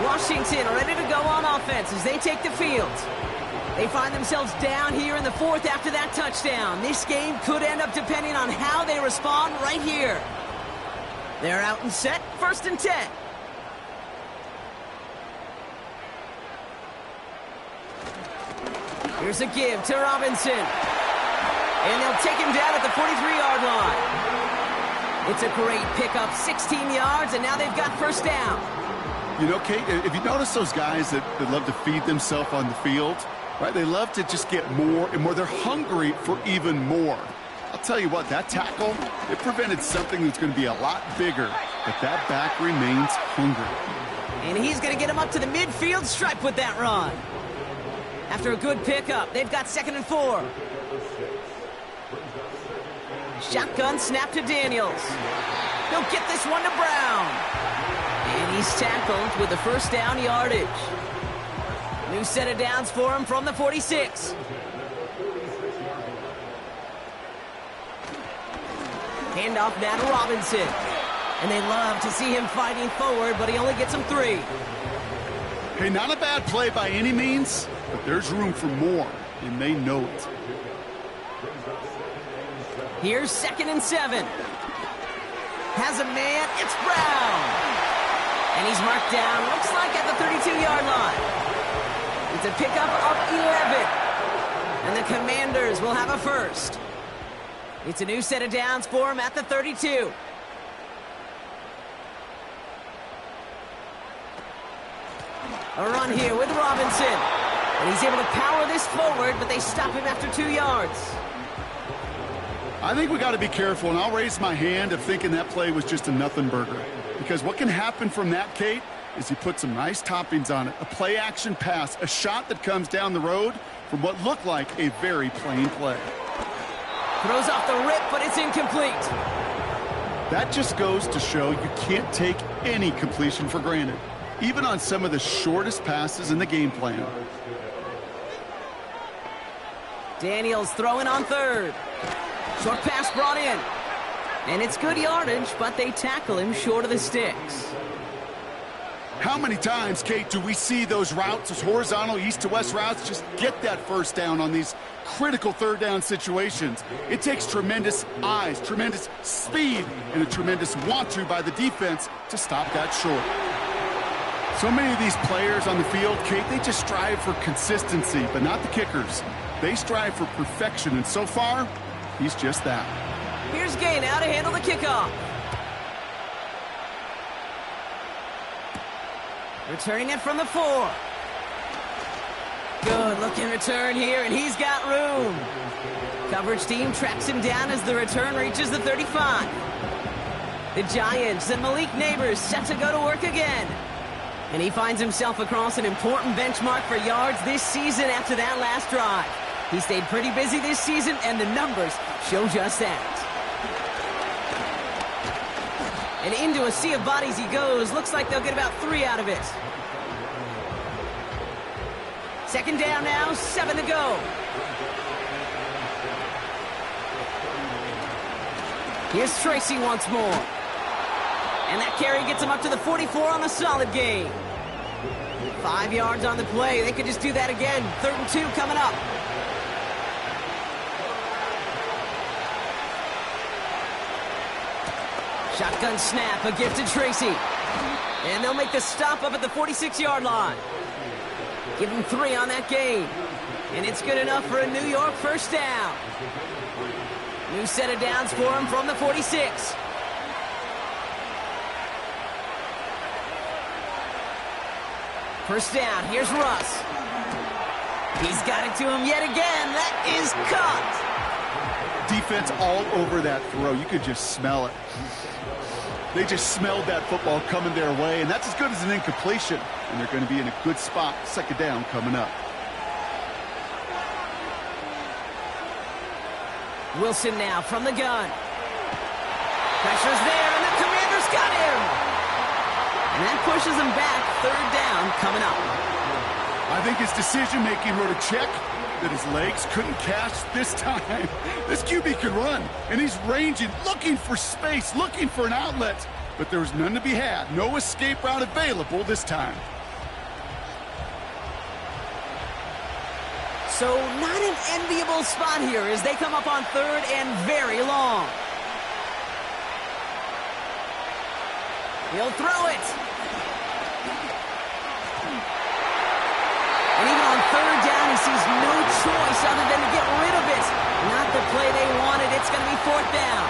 Washington ready to go on offense as they take the field. They find themselves down here in the 4th after that touchdown. This game could end up depending on how they respond right here. They're out and set, 1st and 10. Here's a give to Robinson. And they'll take him down at the 43-yard line. It's a great pickup, 16 yards, and now they've got first down. You know, Kate, if you notice those guys that love to feed themselves on the field, right? They love to just get more and more. They're hungry for even more. I'll tell you what, that tackle, it prevented something that's going to be a lot bigger, but that back remains hungry. And he's going to get him up to the midfield stripe with that run. After a good pickup, they've got 2nd and 4. Shotgun snap to Daniels. He'll get this one to Brown. And he's tackled with the first down yardage. New set of downs for him from the 46. Handoff now to Robinson. And they love to see him fighting forward, but he only gets him 3. Hey, not a bad play by any means, but there's room for more, and they know it. Here's 2nd and 7. Has a man, it's Brown. And he's marked down, looks like at the 32-yard line. It's a pickup of 11. And the Commanders will have a first. It's a new set of downs for him at the 32. A run here with Robinson. And he's able to power this forward, but they stop him after 2 yards. I think we got to be careful, and I'll raise my hand of thinking that play was just a nothing burger. Because what can happen from that, Kate, is he put some nice toppings on it. A play-action pass, a shot that comes down the road from what looked like a very plain play. Throws off the rip, but it's incomplete. That just goes to show you can't take any completion for granted, even on some of the shortest passes in the game plan. Daniels throwing on 3rd. Short pass brought in. And it's good yardage, but they tackle him short of the sticks. How many times, Kate, do we see those routes, those horizontal east-to-west routes, just get that first down on these critical 3rd down situations? It takes tremendous eyes, tremendous speed, and a tremendous want-to by the defense to stop that short. So many of these players on the field, Kate, they just strive for consistency, but not the kickers. They strive for perfection, and so far, he's just that. Here's Gay now to handle the kickoff. Returning it from the 4. Good looking return here, and he's got room. Coverage team tracks him down as the return reaches the 35. The Giants and Malik Neighbors set to go to work again. And he finds himself across an important benchmark for yards this season after that last drive. He stayed pretty busy this season, and the numbers show just that. And into a sea of bodies he goes. Looks like they'll get about 3 out of it. 2nd down now, 7 to go. Here's Tracy once more. And that carry gets him up to the 44 on a solid gain. 5 yards on the play. They could just do that again. 3rd and 2 coming up. Shotgun snap, a gift to Tracy. And they'll make the stop up at the 46-yard line. Give him 3 on that gain. And it's good enough for a New York first down. New set of downs for him from the 46. First down, here's Russ. He's got it to him yet again. That is caught. Defense all over that throw. You could just smell it. They just smelled that football coming their way, and that's as good as an incompletion. And they're going to be in a good spot. 2nd down coming up. Wilson now from the gun. Pressure's there, and the Commanders got him. And that pushes him back. 3rd down coming up. I think his decision-making wrote a check that his legs couldn't catch this time. This QB can run, and he's ranging, looking for space, looking for an outlet. But there was none to be had. No escape route available this time. So not an enviable spot here as they come up on 3rd and very long. He'll throw it. And even on 3rd down, he sees no choice other than to get rid of it. Not the play they wanted. It's going to be 4th down.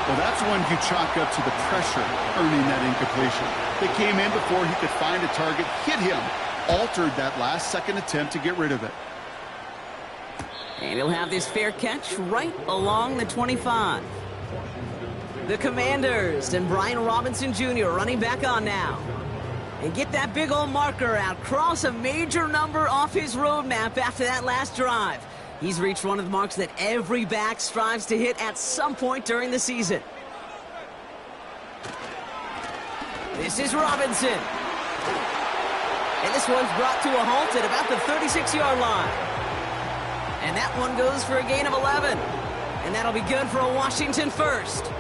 Well, that's one you chalk up to the pressure earning that incompletion. They came in before he could find a target, hit him, altered that last-second attempt to get rid of it. And he'll have this fair catch right along the 25. The Commanders and Brian Robinson Jr. running back on now. And get that big old marker out. Cross a major number off his roadmap after that last drive. He's reached one of the marks that every back strives to hit at some point during the season. This is Robinson. And this one's brought to a halt at about the 36-yard line. And that one goes for a gain of 11. And that'll be good for a Washington first.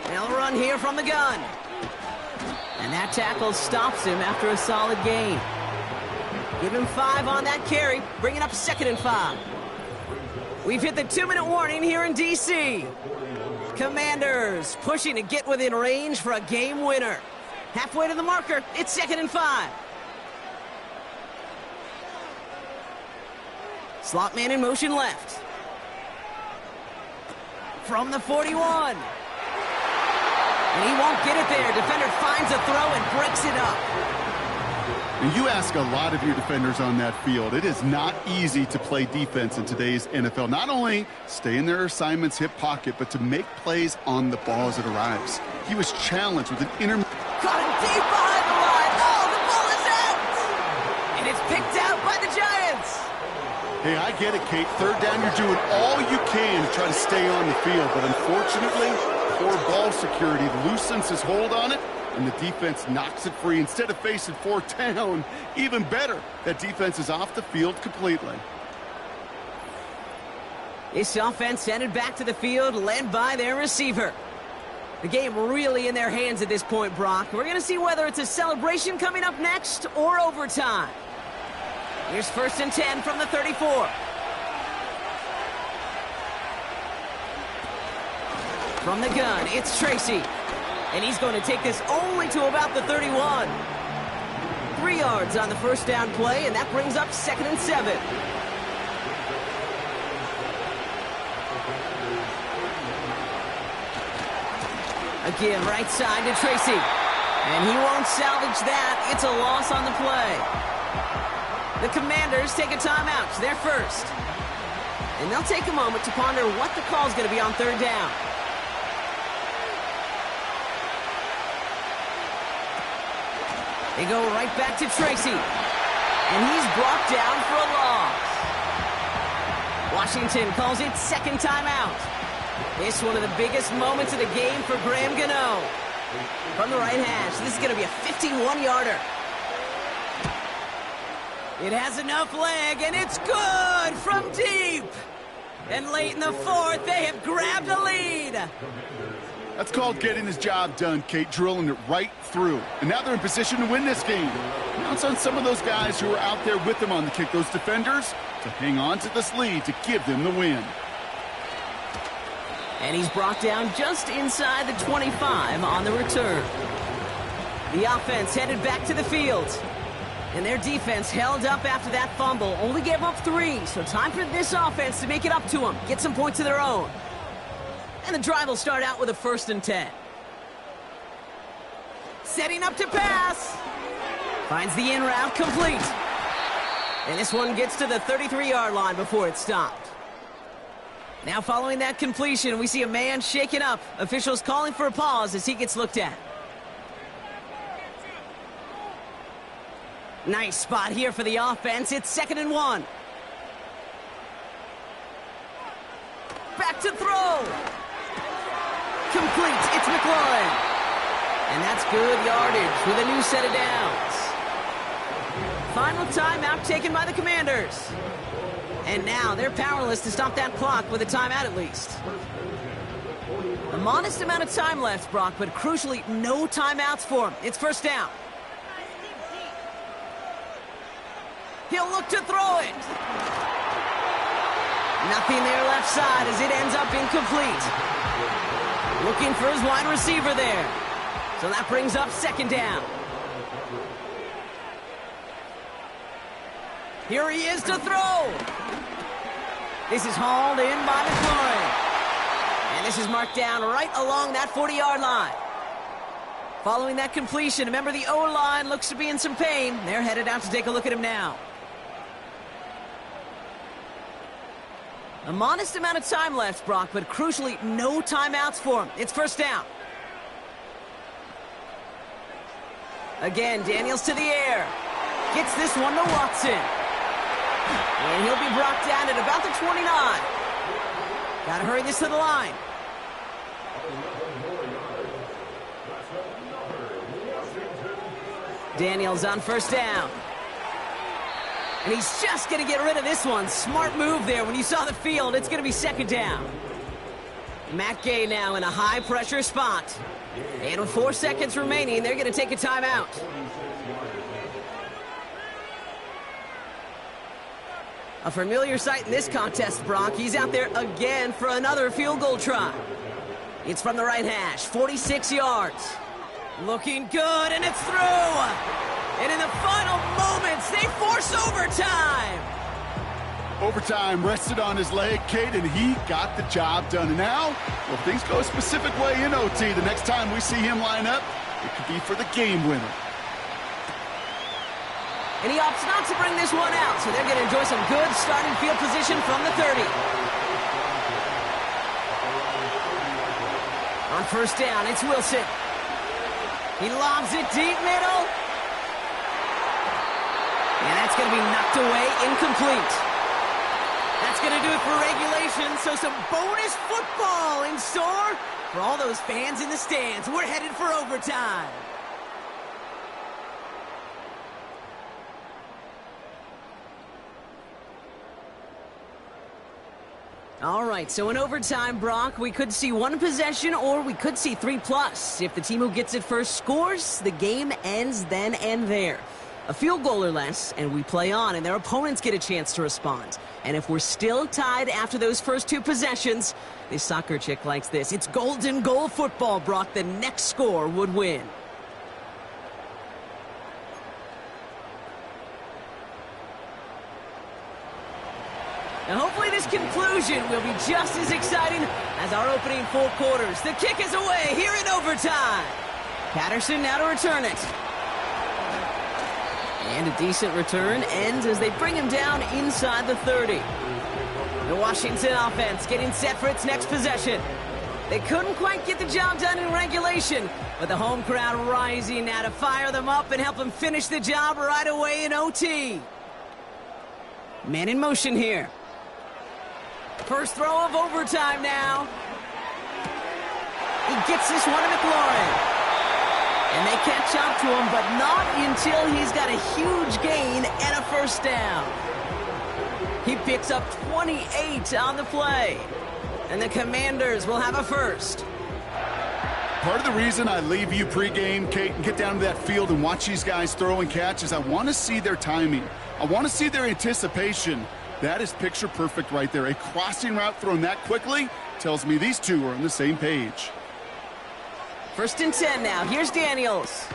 They'll run here from the gun. And that tackle stops him after a solid gain. Give him 5 on that carry, bringing up 2nd and 5. We've hit the 2-minute warning here in D.C. Commanders pushing to get within range for a game winner. Halfway to the marker, it's 2nd and 5. Slot man in motion left. From the 41. And he won't get it there. Defender finds a throw and breaks it up. And you ask a lot of your defenders on that field. It is not easy to play defense in today's NFL. Not only stay in their assignment's hip pocket, but to make plays on the ball as it arrives. He was challenged with an Caught him deep behind the line. Oh, the ball is out. And it's picked out by the Giants. Hey, I get it, Kate. 3rd down, you're doing all you can to try to stay on the field. But unfortunately, poor ball security loosens his hold on it, and the defense knocks it free. Instead of facing 4th down, even better, that defense is off the field completely. This offense headed back to the field, led by their receiver. The game really in their hands at this point, Brock. We're going to see whether it's a celebration coming up next or overtime. Here's 1st and 10 from the 34. From the gun, it's Tracy. And he's going to take this only to about the 31. 3 yards on the 1st down play, and that brings up 2nd and 7. Again, right side to Tracy. And he won't salvage that. It's a loss on the play. The Commanders take a timeout. They're first. And they'll take a moment to ponder what the call is going to be on 3rd down. They go right back to Tracy. And he's brought down for a loss. Washington calls it 2nd timeout. This one of the biggest moments of the game for Graham Gano. From the right hash, this is going to be a 51-yarder. It has enough leg, and it's good from deep. And late in the 4th, they have grabbed a lead. That's called getting his job done, Kate, drilling it right through. And now they're in position to win this game. Now it's on some of those guys who are out there with them on the kick, those defenders, to hang on to this lead to give them the win. And he's brought down just inside the 25 on the return. The offense headed back to the field. And their defense held up after that fumble. Only gave up 3, so time for this offense to make it up to them. Get some points of their own. And the drive will start out with a 1st and 10. Setting up to pass. Finds the in route complete. And this one gets to the 33-yard line before it's stopped. Now following that completion, we see a man shaken up. Officials calling for a pause as he gets looked at. Nice spot here for the offense. It's 2nd and 1. Back to throw. Complete. It's McLaurin. And that's good yardage with a new set of downs. Final timeout taken by the Commanders. And now they're powerless to stop that clock with a timeout at least. A modest amount of time left, Brock, but crucially, no timeouts for him. It's 1st down. He'll look to throw it. Nothing there left side as it ends up incomplete. Looking for his wide receiver there. So that brings up 2nd down. Here he is to throw. This is hauled in by McLaurin. And this is marked down right along that 40-yard line. Following that completion, remember the O-line looks to be in some pain. They're headed out to take a look at him now. A modest amount of time left, Brock, but crucially, no timeouts for him. It's first down. Again, Daniels to the air. Gets this one to Watson. And he'll be brought down at about the 29. Gotta hurry this to the line. Daniels on first down. And he's just going to get rid of this one. Smart move there. When you saw the field, it's going to be second down. Matt Gay now in a high-pressure spot. And with 4 seconds remaining, they're going to take a timeout. A familiar sight in this contest, Brock. He's out there again for another field goal try. It's from the right hash, 46 yards. Looking good, and it's through. And in the final moments, they force overtime. Overtime rested on his leg, Kate, and he got the job done. And now, well, if things go a specific way in OT, the next time we see him line up, it could be for the game winner. And he opts not to bring this one out, so they're going to enjoy some good starting field position from the 30. On first down, it's Wilson. He lobs it deep middle. And that's going to be knocked away, incomplete. That's going to do it for regulation, so some bonus football in store for all those fans in the stands. We're headed for overtime. All right, so in overtime, Brock, we could see one possession or we could see 3+. If the team who gets it first scores, the game ends then and there. A field goal or less, and we play on, and their opponents get a chance to respond. And if we're still tied after those first 2 possessions, this soccer chick likes this. It's golden goal football, Brock. The next score would win. Now, hopefully this conclusion will be just as exciting as our opening 4 quarters. The kick is away here in overtime. Patterson now to return it. And a decent return ends as they bring him down inside the 30. The Washington offense getting set for its next possession. They couldn't quite get the job done in regulation, but the home crowd rising now to fire them up and help them finish the job right away in OT. Man in motion here. First throw of overtime now. He gets this one to McLaurin. And they catch up to him, but not until he's got a huge gain and a first down. He picks up 28 on the play. And the Commanders will have a first. Part of the reason I leave you pregame, Kate, and get down to that field and watch these guys throw and catch is I want to see their timing. I want to see their anticipation. That is picture perfect right there. A crossing route thrown that quickly tells me these two are on the same page. First and 10 now. Here's Daniels.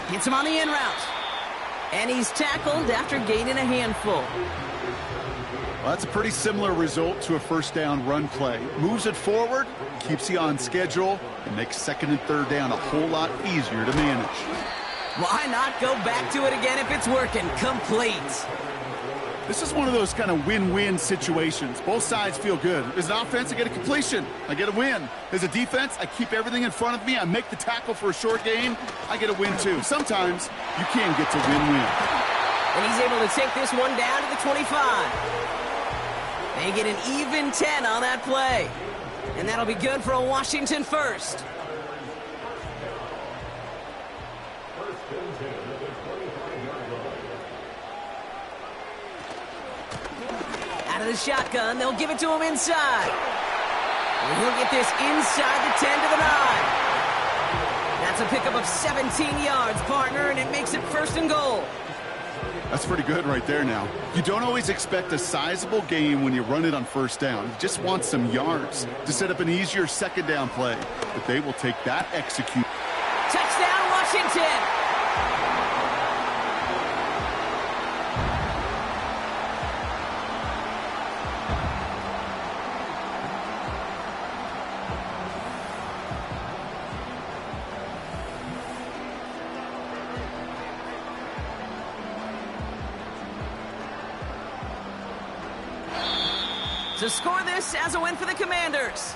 Hits him on the in route. And he's tackled after gaining a handful. Well, that's a pretty similar result to a first down run play. Moves it forward, keeps you on schedule, and makes second and third down a whole lot easier to manage. Why not go back to it again if it's working? Complete. This is one of those kind of win-win situations. Both sides feel good. As an offense, I get a completion. I get a win. As a defense, I keep everything in front of me. I make the tackle for a short gain. I get a win, too. Sometimes you can get to win-win. And he's able to take this one down to the 25. They get an even 10 on that play. And that'll be good for a Washington first. Out of the shotgun, they'll give it to him inside. And he'll get this inside the 10 to the 9. That's a pickup of 17 yards, partner, and it makes it first and goal. That's pretty good right there now. You don't always expect a sizable gain when you run it on first down. You just want some yards to set up an easier second down play. But they will take that execute. Touchdown, Washington! to score this as a win for the Commanders.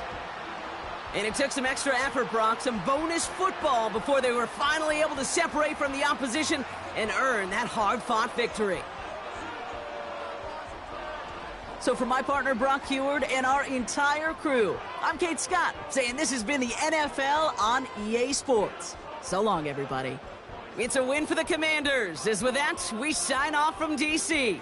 And it took some extra effort, Brock, some bonus football before they were finally able to separate from the opposition and earn that hard-fought victory. So for my partner, Brock Heward, and our entire crew, I'm Kate Scott, saying this has been the NFL on EA Sports. So long, everybody. It's a win for the Commanders. As with that, we sign off from D.C.